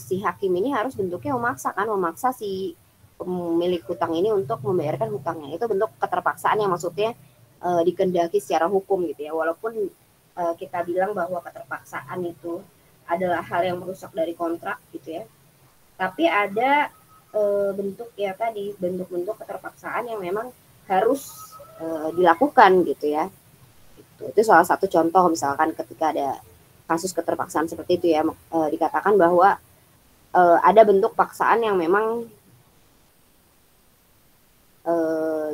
si hakim ini harus bentuknya memaksa si pemilik hutang ini untuk membayarkan hutangnya. Itu bentuk keterpaksaan yang maksudnya dikehendaki secara hukum gitu ya. Walaupun kita bilang bahwa keterpaksaan itu adalah hal yang merusak dari kontrak gitu ya. Tapi ada bentuk-bentuk keterpaksaan yang memang harus dilakukan gitu ya. Itu salah satu contoh misalkan ketika ada kasus keterpaksaan seperti itu ya, dikatakan bahwa ada bentuk paksaan yang memang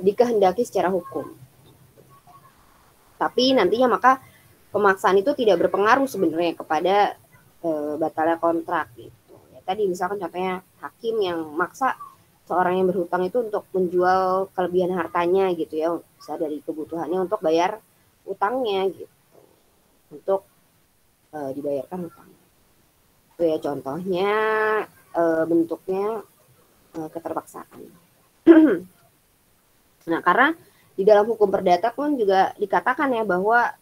dikehendaki secara hukum. Tapi nantinya maka pemaksaan itu tidak berpengaruh sebenarnya kepada batalnya kontrak gitu. Tadi misalkan contohnya hakim yang maksa seorang yang berhutang itu untuk menjual kelebihan hartanya gitu ya, bisa dari kebutuhannya untuk bayar utangnya gitu untuk dibayarkan utangnya. Itu ya contohnya bentuknya keterpaksaan. Nah, karena di dalam hukum perdata pun juga dikatakan ya bahwa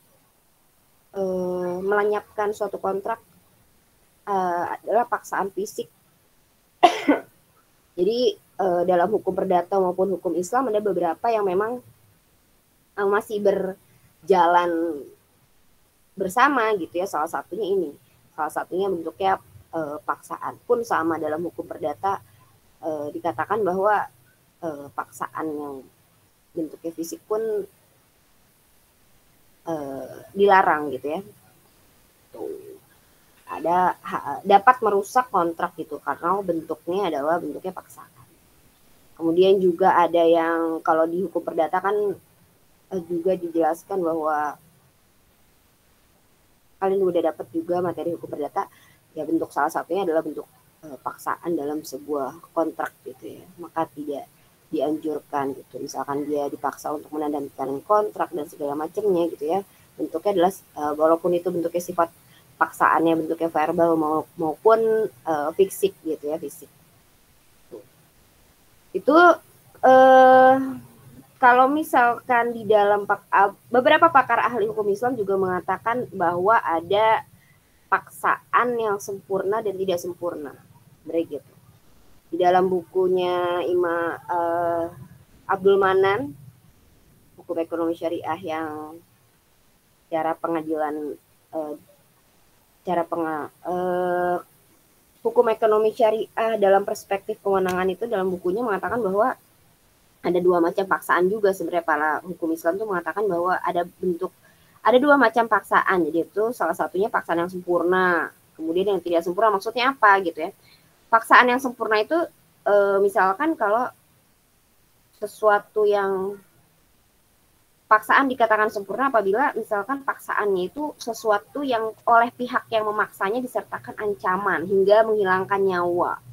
melenyapkan suatu kontrak adalah paksaan fisik. Jadi dalam hukum perdata maupun hukum Islam ada beberapa yang memang masih berjalan bersama gitu ya. Salah satunya bentuknya paksaan pun sama dalam hukum perdata dikatakan bahwa paksaan yang bentuknya fisik pun dilarang gitu ya. Tuh. Dapat merusak kontrak gitu karena bentuknya adalah bentuknya paksaan. Kemudian juga ada yang kalau di hukum perdata kan juga dijelaskan bahwa kalian udah dapat juga materi hukum perdata ya, bentuk salah satunya adalah bentuk paksaan dalam sebuah kontrak gitu ya. Maka tidak dianjurkan gitu. Misalkan dia dipaksa untuk menandatangani kontrak dan segala macamnya gitu ya. Bentuknya adalah walaupun itu bentuknya sifat paksaannya bentuknya verbal maupun fisik gitu ya, fisik. Itu kalau misalkan di dalam beberapa pakar ahli hukum Islam juga mengatakan bahwa ada paksaan yang sempurna dan tidak sempurna. Begitu. Di dalam bukunya Abdul Manan, Hukum Ekonomi Syariah yang cara pengadilan hukum ekonomi syariah dalam perspektif kewenangan itu dalam bukunya mengatakan bahwa ada dua macam paksaan juga. Sebenarnya para hukum Islam itu mengatakan bahwa ada dua macam paksaan. Jadi itu salah satunya paksaan yang sempurna, kemudian yang tidak sempurna. Maksudnya apa gitu ya? Paksaan yang sempurna itu misalkan kalau sesuatu yang paksaan dikatakan sempurna apabila misalkan paksaannya itu sesuatu yang oleh pihak yang memaksanya disertakan ancaman hingga menghilangkan nyawa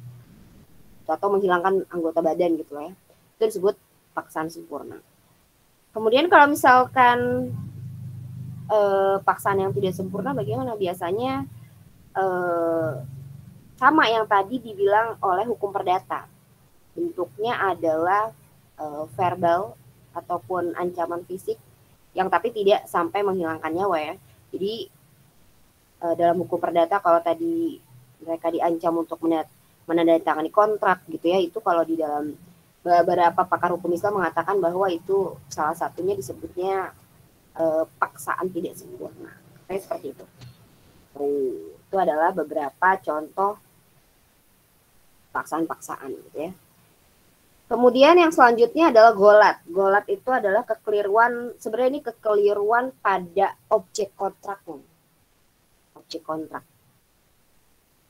atau menghilangkan anggota badan gitu ya. Itu disebut paksaan sempurna. Kemudian kalau misalkan paksaan yang tidak sempurna bagaimana? Biasanya sama yang tadi dibilang oleh hukum perdata. Bentuknya adalah verbal ataupun ancaman fisik yang tapi tidak sampai menghilangkan nyawa ya. Jadi dalam hukum perdata kalau tadi mereka diancam untuk menandatangani kontrak gitu ya, itu kalau di dalam beberapa pakar hukum Islam mengatakan bahwa itu salah satunya disebutnya paksaan tidak sempurna. Kayak seperti itu. Itu adalah beberapa contoh paksaan-paksaan gitu ya. Kemudian yang selanjutnya adalah golat. Golat itu adalah kekeliruan, sebenarnya ini kekeliruan pada objek kontraknya. Objek kontrak.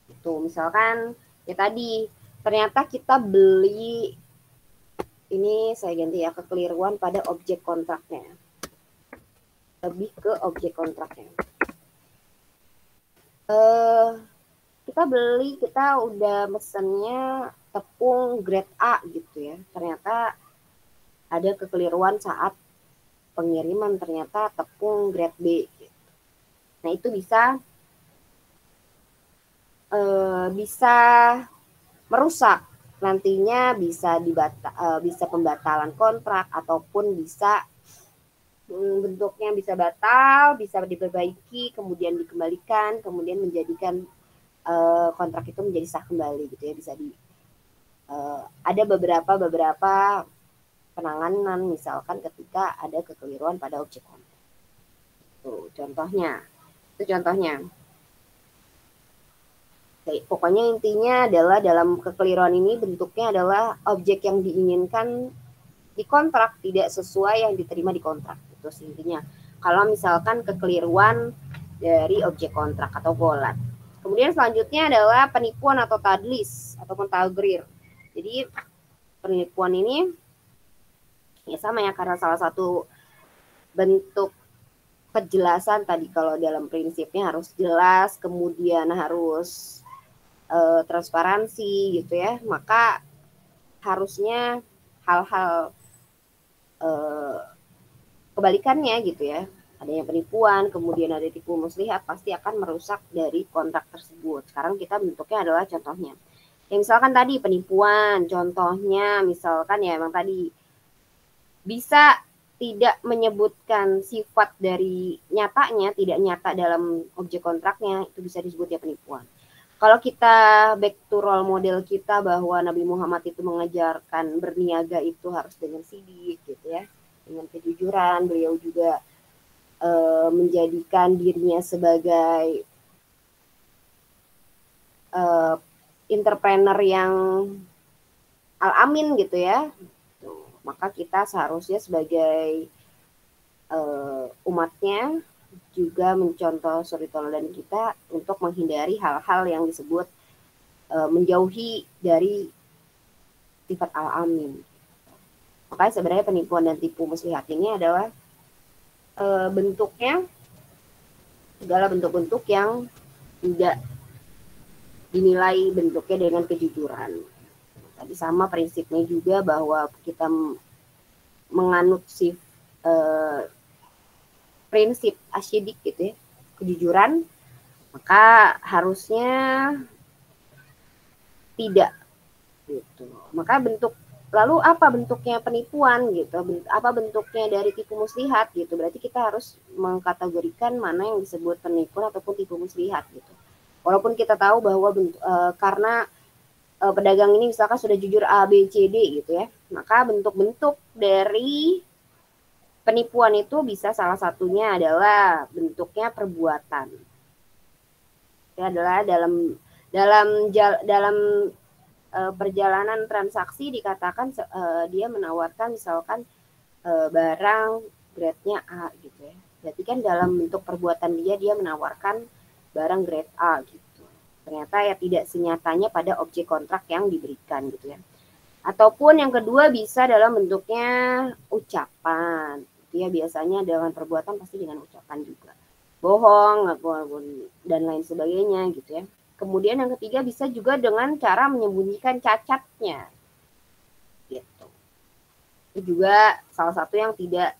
Itu misalkan ya tadi ternyata kita beli, ini saya ganti ya, kekeliruan pada objek kontraknya. Lebih ke objek kontraknya. Kita udah mesennya tepung grade A gitu ya. Ternyata ada kekeliruan saat pengiriman, ternyata tepung grade B gitu. Nah, itu bisa merusak. Nantinya bisa pembatalan kontrak ataupun bisa bentuknya bisa batal, bisa diperbaiki, kemudian dikembalikan, kemudian menjadikan kontrak itu menjadi sah kembali gitu ya. Bisa ada beberapa penanganan misalkan ketika ada kekeliruan pada objek kontrak. Itu contohnya. Oke, pokoknya intinya adalah dalam kekeliruan ini bentuknya adalah objek yang diinginkan di kontrak tidak sesuai yang diterima di kontrak. Itu sih intinya. Kalau misalkan kekeliruan dari objek kontrak atau golat. Kemudian selanjutnya adalah penipuan atau tadlis ataupun tagrir. Jadi penipuan ini ya sama ya, karena salah satu bentuk kejelasan tadi kalau dalam prinsipnya harus jelas, kemudian harus transparansi gitu ya, maka harusnya hal-hal kebalikannya gitu ya. adanya penipuan, kemudian ada tipu muslihat, pasti akan merusak dari kontrak tersebut. Sekarang kita bentuknya adalah contohnya. Ya misalkan tadi penipuan, contohnya misalkan ya emang tadi bisa tidak menyebutkan sifat dari nyatanya, tidak nyata dalam objek kontraknya, itu bisa disebut ya penipuan. Kalau kita back to role model kita bahwa Nabi Muhammad itu mengajarkan berniaga itu harus dengan sidik gitu ya, dengan kejujuran, beliau juga menjadikan dirinya sebagai entrepreneur yang al-amin gitu ya. Maka kita seharusnya sebagai umatnya juga mencontoh suri teladan kita untuk menghindari hal-hal yang disebut menjauhi dari sifat al-amin. Makanya sebenarnya penipuan dan tipu muslihat ini adalah bentuknya segala bentuk-bentuk yang tidak dinilai bentuknya dengan kejujuran. Tadi sama prinsipnya juga bahwa kita menganut prinsip asyidik gitu ya, kejujuran, maka harusnya tidak gitu. Maka lalu apa bentuknya penipuan gitu, apa bentuknya dari tipu muslihat gitu, berarti kita harus mengkategorikan mana yang disebut penipuan ataupun tipu muslihat gitu. Walaupun kita tahu bahwa karena pedagang ini misalkan sudah jujur A, B, C, D gitu ya, maka bentuk-bentuk dari penipuan itu bisa salah satunya adalah bentuknya perbuatan. Itu adalah dalam perjalanan transaksi dikatakan dia menawarkan misalkan barang grade-nya A gitu ya. Berarti kan dalam bentuk perbuatan dia menawarkan barang grade A gitu. Ternyata ya tidak senyatanya pada objek kontrak yang diberikan gitu ya. Ataupun yang kedua bisa dalam bentuknya ucapan. Dia biasanya dengan perbuatan pasti dengan ucapan juga. Bohong dan lain sebagainya gitu ya. Kemudian yang ketiga bisa juga dengan cara menyembunyikan cacatnya. Gitu. Itu juga salah satu yang tidak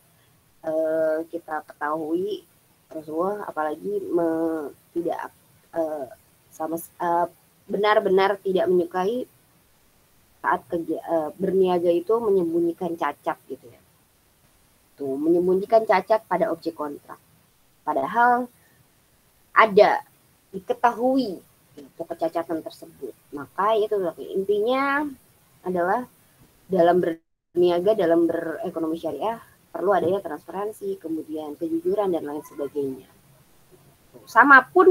kita ketahui Rasulullah apalagi tidak benar-benar tidak menyukai saat berniaga itu menyembunyikan cacat gitu ya. Tuh, menyembunyikan cacat pada objek kontrak. Padahal ada diketahui gitu, kecacatan tersebut. Maka itu intinya adalah dalam berniaga, dalam berekonomi syariah perlu adanya transparansi, kemudian kejujuran dan lain sebagainya. Sama pun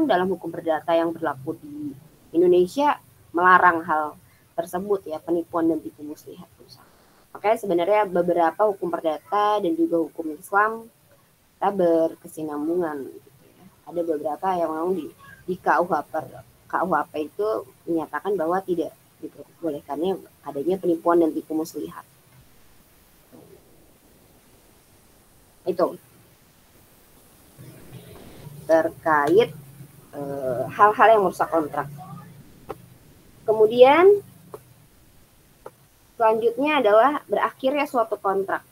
dalam hukum perdata yang berlaku di Indonesia melarang hal tersebut ya, penipuan dan tipu muslihat. Makanya sebenarnya beberapa hukum perdata dan juga hukum Islam kita berkesinambungan gitu ya. Ada beberapa yang memang di KUHP itu menyatakan bahwa tidak diperbolehkannya adanya penipuan dan tipu muslihat. Itu terkait hal-hal yang merusak kontrak. Kemudian selanjutnya adalah berakhirnya suatu kontrak.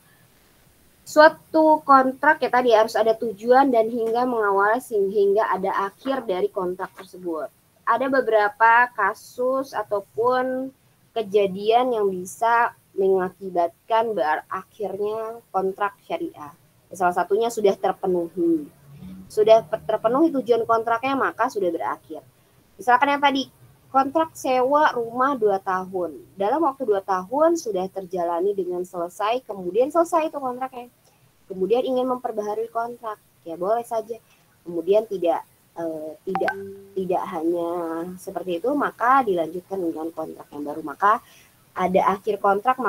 Suatu kontrak ya tadi harus ada tujuan dan hingga mengawali sehingga ada akhir dari kontrak tersebut. Ada beberapa kasus ataupun kejadian yang bisa mengakibatkan berakhirnya kontrak syariah. Salah satunya sudah terpenuhi. Sudah terpenuhi tujuan kontraknya maka sudah berakhir. Misalkan yang tadi kontrak sewa rumah 2 tahun. Dalam waktu 2 tahun sudah terjalani dengan selesai, kemudian selesai itu kontraknya. Kemudian ingin memperbaharui kontrak, ya boleh saja. Kemudian tidak hanya seperti itu, maka dilanjutkan dengan kontrak yang baru. Maka ada akhir kontrak,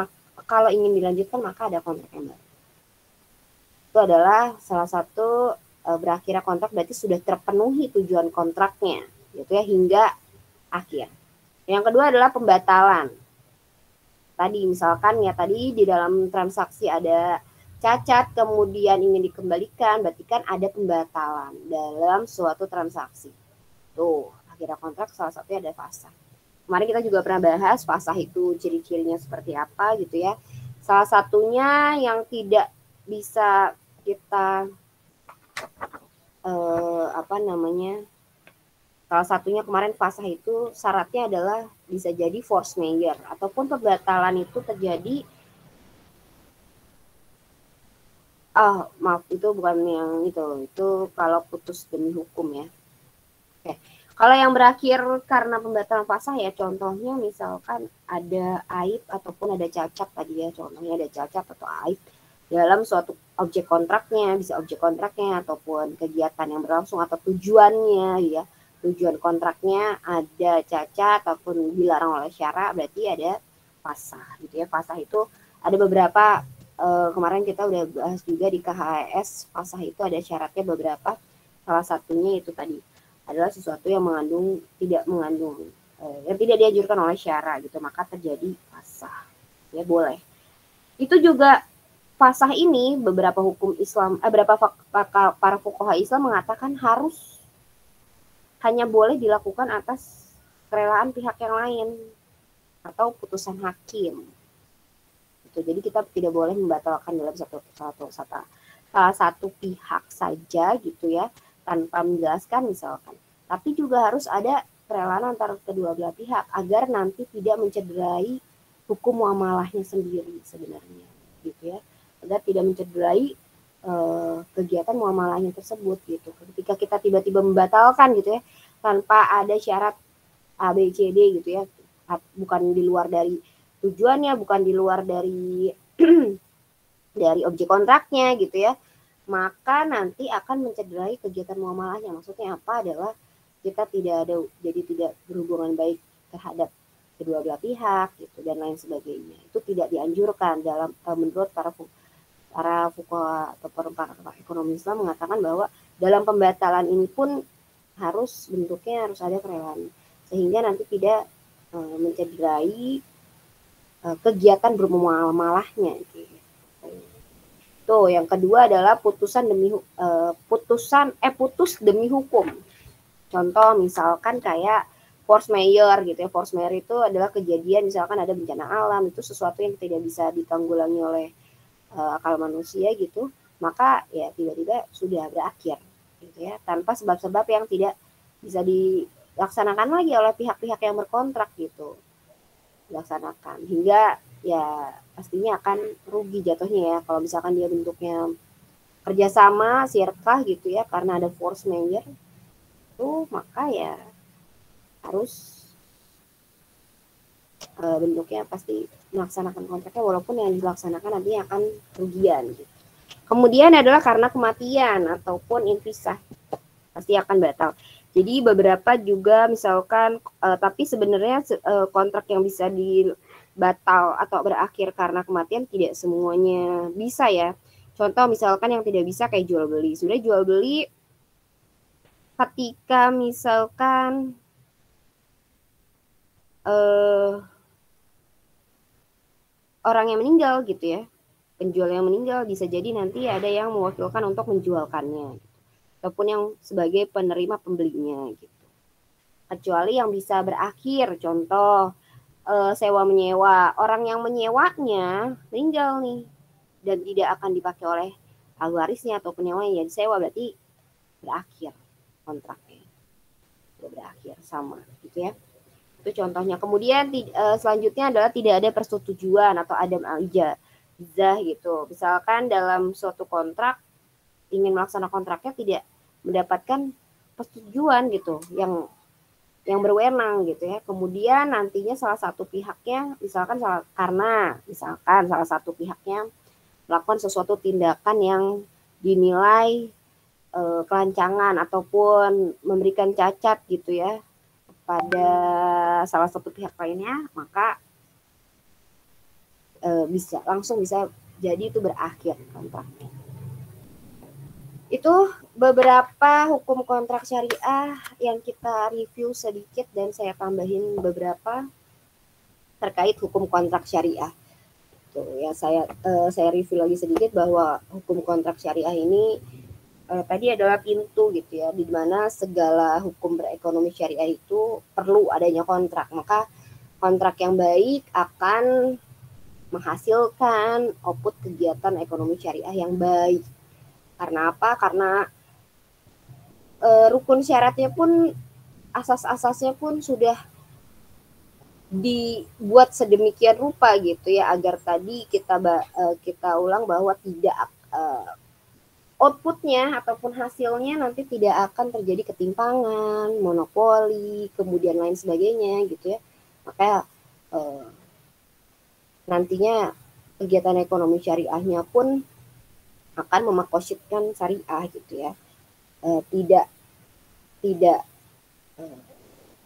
kalau ingin dilanjutkan maka ada kontrak yang baru. Itu adalah salah satu berakhirnya kontrak berarti sudah terpenuhi tujuan kontraknya, gitu ya, hingga akhir. Yang kedua adalah pembatalan. Tadi misalkan ya tadi di dalam transaksi ada cacat kemudian ingin dikembalikan, berarti kan ada pembatalan dalam suatu transaksi. Tuh, akhirnya kontrak salah satunya ada fasakh. Kemarin kita juga pernah bahas fasakh itu ciri-cirinya seperti apa gitu ya. Salah satunya yang tidak bisa kita apa namanya, salah satunya kemarin fasah itu syaratnya adalah bisa jadi force majeure ataupun pembatalan itu terjadi maaf itu bukan yang itu kalau putus demi hukum ya. Oke. Kalau yang berakhir karena pembatalan fasah ya contohnya misalkan ada aib ataupun ada cacat tadi ya, contohnya ada cacat atau aib dalam suatu objek kontraknya, bisa objek kontraknya ataupun kegiatan yang berlangsung atau tujuannya ya. Tujuan kontraknya ada cacat ataupun dilarang oleh syara, berarti ada fasah gitu ya. Fasah itu ada beberapa kemarin kita udah bahas juga di KHS, fasah itu ada syaratnya beberapa. Salah satunya itu tadi adalah sesuatu yang tidak mengandung yang tidak dianjurkan oleh syara gitu, maka terjadi fasah. Ya boleh. Itu juga fasah ini beberapa hukum Islam, beberapa para fuqaha Islam mengatakan harus hanya boleh dilakukan atas kerelaan pihak yang lain atau putusan hakim. Jadi kita tidak boleh membatalkan dalam salah satu pihak saja gitu ya, tanpa menjelaskan misalkan. Tapi juga harus ada kerelaan antara kedua belah pihak agar nanti tidak mencederai hukum muamalahnya sendiri sebenarnya gitu ya, agar tidak mencederai kegiatan muamalahnya tersebut gitu. Ketika kita tiba-tiba membatalkan gitu ya tanpa ada syarat A B C D gitu ya, bukan di luar dari tujuannya, bukan di luar dari dari objek kontraknya gitu ya, maka nanti akan mencederai kegiatan muamalahnya. Maksudnya apa adalah kita tidak berhubungan baik terhadap kedua belah pihak gitu dan lain sebagainya. Itu tidak dianjurkan dalam menurut para fuqaha atau para ekonomi Islam mengatakan bahwa dalam pembatalan ini pun bentuknya harus ada kerelaan sehingga nanti tidak mencederai kegiatan bermuamalahnya gitu. Tuh, yang kedua adalah putus demi hukum. Contoh misalkan kayak force majeure gitu ya. Force majeure itu adalah kejadian misalkan ada bencana alam, itu sesuatu yang tidak bisa ditanggulangi oleh akal manusia gitu. Maka ya tiba-tiba sudah berakhir gitu ya, tanpa sebab-sebab yang tidak bisa dilaksanakan lagi oleh pihak-pihak yang berkontrak gitu. Dilaksanakan hingga ya pastinya akan rugi jatuhnya ya kalau misalkan dia bentuknya kerjasama sirkah gitu ya, karena ada force majeure itu maka ya harus bentuknya pasti melaksanakan kontraknya walaupun yang dilaksanakan nantinya akan kerugian gitu. Kemudian adalah karena kematian ataupun intisah pasti akan batal. Jadi beberapa juga misalkan tapi sebenarnya kontrak yang bisa dibatal atau berakhir karena kematian tidak semuanya bisa ya. Contoh misalkan yang tidak bisa kayak jual beli. Sebenarnya jual beli ketika misalkan orang yang meninggal gitu ya, penjual yang meninggal bisa jadi nanti ada yang mewakilkan untuk menjualkannya ataupun yang sebagai penerima pembelinya gitu. Kecuali yang bisa berakhir, contoh sewa menyewa, orang yang menyewanya meninggal nih dan tidak akan dipakai oleh ahli warisnya atau penyewanya, ya disewa berarti berakhir kontraknya, sudah berakhir sama gitu ya. Itu contohnya. Kemudian selanjutnya adalah tidak ada persetujuan atau adam al-ijazah gitu. Misalkan dalam suatu kontrak ingin melaksanakan kontraknya tidak mendapatkan persetujuan gitu yang berwenang gitu ya. Kemudian nantinya salah satu pihaknya misalkan salah satu pihaknya melakukan sesuatu tindakan yang dinilai kelancangan ataupun memberikan cacat gitu ya pada salah satu pihak lainnya, maka bisa jadi itu berakhir kontraknya. Itu beberapa hukum kontrak syariah yang kita review sedikit dan saya tambahin beberapa terkait hukum kontrak syariah. Tuh ya saya review lagi sedikit bahwa hukum kontrak syariah ini tadi adalah pintu gitu ya, di mana segala hukum berekonomi syariah itu perlu adanya kontrak. Maka kontrak yang baik akan menghasilkan output kegiatan ekonomi syariah yang baik. Karena apa? Karena rukun syaratnya pun, asas-asasnya pun sudah dibuat sedemikian rupa gitu ya, agar tadi kita ulang bahwa tidak outputnya ataupun hasilnya nanti tidak akan terjadi ketimpangan, monopoli, kemudian lain sebagainya gitu ya. Makanya nantinya kegiatan ekonomi syariahnya pun akan memakositkan syariah gitu ya, tidak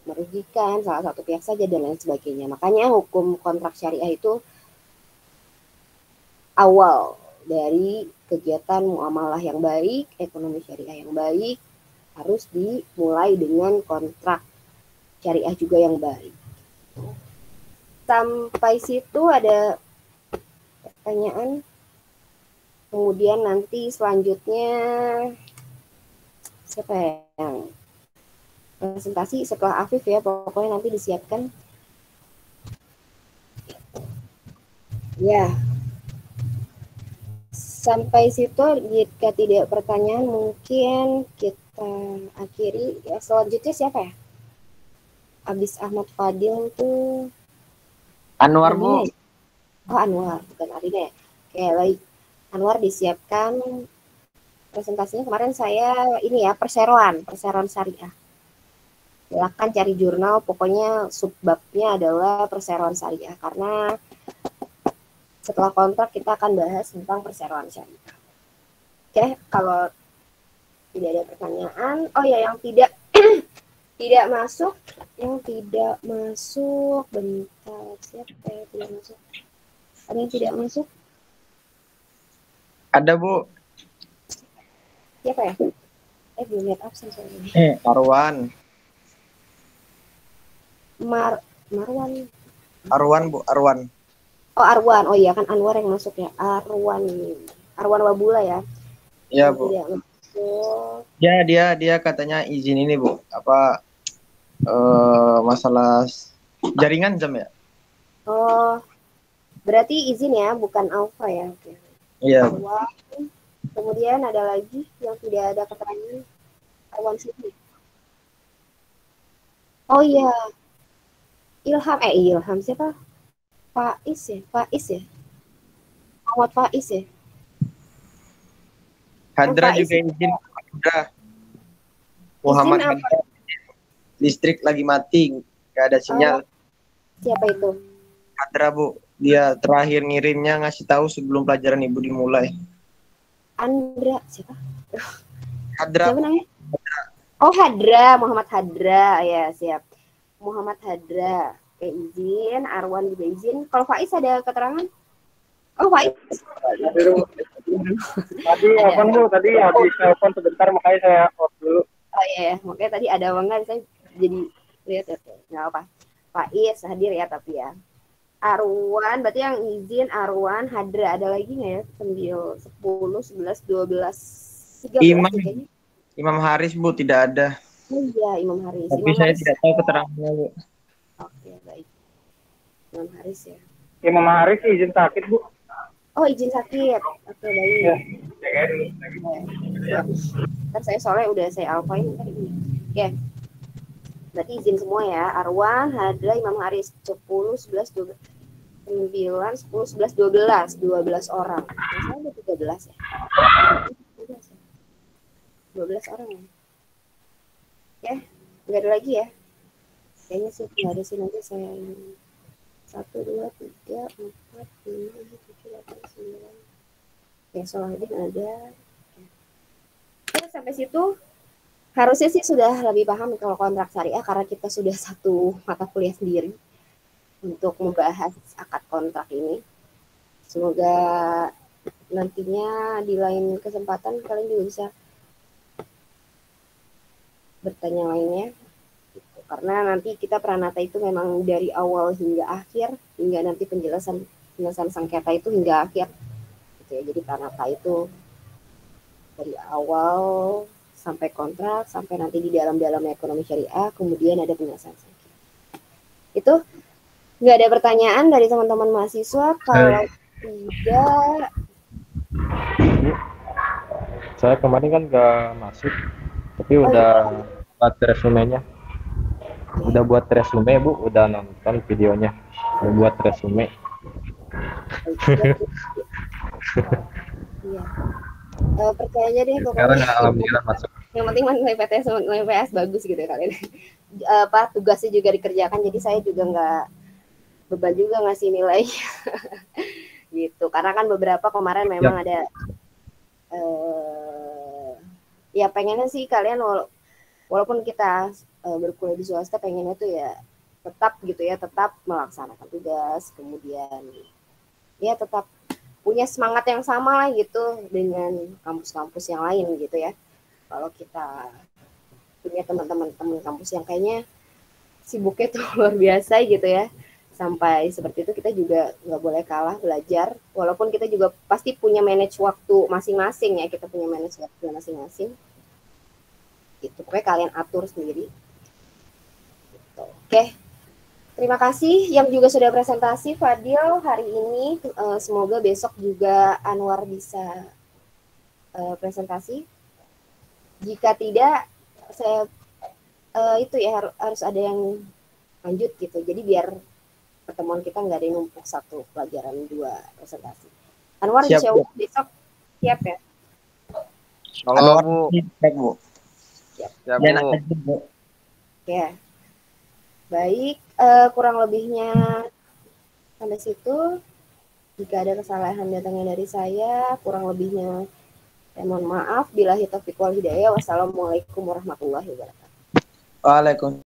merugikan salah satu pihak saja dan lain sebagainya. Makanya hukum kontrak syariah itu awal dari kegiatan muamalah yang baik, ekonomi syariah yang baik, harus dimulai dengan kontrak syariah juga yang baik. Sampai situ ada pertanyaan. Kemudian nanti selanjutnya siapa yang presentasi setelah Afif ya, pokoknya nanti disiapkan. Ya, sampai situ jika tidak pertanyaan mungkin kita akhiri. Ya, selanjutnya siapa ya? Abis Ahmad Fadil tuh Anwar, Bu. Oh, Anwar, bukan Arina ya. Oke, baik. Anwar disiapkan presentasinya. Kemarin saya ini ya, perseroan syariah. Silakan cari jurnal, pokoknya subbabnya adalah perseroan syariah, karena setelah kontrak kita akan bahas tentang perseroan syariah. Oke, kalau tidak ada pertanyaan, oh ya, yang tidak tidak masuk, bentar, siapa yang tidak masuk? Ada yang tidak masuk? Ada, Bu. Siapa ya? Belum lihat absen soalnya. Arwan. Marwan, Bu, Arwan. Oh, Arwan. Oh iya, kan Anwar yang masuk ya. Arwan Wabula ya. Iya, Bu. Tidak masuk. Ya, dia katanya izin ini, Bu. Apa masalah jaringan jam ya? Oh, berarti izin ya, bukan alfa ya. Oke. Iya. Arwan. Kemudian ada lagi yang tidak ada keterangan. Arwan Siti. Oh iya. Ilham siapa? Faiz ya? Muhammad Faiz ya? Hadra juga izin. Udah. Muhammad Hadra. Listrik lagi mati, nggak ada sinyal. Siapa itu? Hadra, Bu. Dia terakhir ngirimnya ngasih tahu sebelum pelajaran Ibu dimulai. Andra siapa? Hadra. Siapa namanya? Oh, Hadra, Muhammad Hadra. Ya, siap. Muhammad Hadra. Oke, izin. Arwan juga izin. Kalau Faiz ada keterangan? Oh, Faiz. Tadi telepon, Bu. Tadi habis telepon sebentar, makanya saya off dulu. Oh iya, makanya tadi ada enggak, saya jadi lihat ya. Nggak apa. Faiz hadir ya, tapi ya. Arwan, berarti yang izin Arwan, Hadra, ada lagi nggak ya? 10, 11, 12, 13 Imam Haris, Bu, tidak ada. Oh iya, Imam Haris. Tapi saya tidak tahu keterangannya, Bu. Oke, baik. Imam Haris ya. Imam Haris izin sakit, Bu. Oh, izin sakit. Oke, baik. Ya. Kan saya soalnya udah saya alfain tadi. Oke. Berarti izin semua ya. Arwan, Hadra, Imam Haris 10, 11, 12, 9, 10, 11, 12 orang. Saya ada 13 ya. 12 orang ya. Oke, nggak ada lagi ya. Kayaknya sih nggak ada sih, nanti saya 1, 2, 3, 4, 5, 6, 7, 8, 9. Oke, Solahuddin ada. Oke, sampai situ harusnya sih sudah lebih paham kalau kontrak syariah, karena kita sudah satu mata kuliah sendiri untuk membahas akad kontrak ini. Semoga nantinya di lain kesempatan kalian juga bisa bertanya lainnya. Karena nanti kita Pranata itu memang dari awal hingga akhir, hingga nanti penjelasan sengketa itu hingga akhir. Gitu ya. Jadi Pranata itu dari awal sampai kontrak, sampai nanti di dalam ekonomi syariah, kemudian ada penjelasan sengketa. Itu nggak ada pertanyaan dari teman-teman mahasiswa. Kalau tidak, saya kemarin kan nggak masuk, Tapi udah buat resumenya. Udah buat resume, Bu. Udah nonton videonya. Udah buat resume. Iya. Percaya aja deh Sekarang pokoknya. alhamdulillah masuk. Yang penting nilai PTS sama nilai PS bagus gitu ya kalian. Tugasnya juga dikerjakan, jadi saya juga nggak beban juga ngasih nilai gitu. Karena kan beberapa kemarin memang ada ya pengennya sih kalian walaupun kita berkuliah di swasta pengennya tuh ya tetap gitu ya, tetap melaksanakan tugas, kemudian ya tetap punya semangat yang sama lah gitu dengan kampus-kampus yang lain gitu ya. Kalau kita punya teman-teman kampus yang kayaknya sibuknya tuh luar biasa gitu ya, sampai seperti itu kita juga nggak boleh kalah belajar, walaupun kita juga pasti punya manage waktu masing-masing ya, kita punya manage waktu masing-masing gitu, pokoknya kalian atur sendiri gitu. Oke, terima kasih yang juga sudah presentasi Fadil hari ini. Semoga besok juga Anwar bisa presentasi. Jika tidak, saya itu ya harus ada yang lanjut gitu. Jadi biar pertemuan kita nggak ada yang numpuk satu pelajaran 2 presentasi. Anwar insya Allah besok siap ya? Anwar, Bu. siap, Bu. Ya, Dan Bu. Ya. Baik, kurang lebihnya sampai situ. Jika ada kesalahan datangnya dari saya, kurang lebihnya saya mohon maaf. Billahi taufiq wal hidayah. Wassalamualaikum warahmatullahi wabarakatuh. Waalaikumsalam.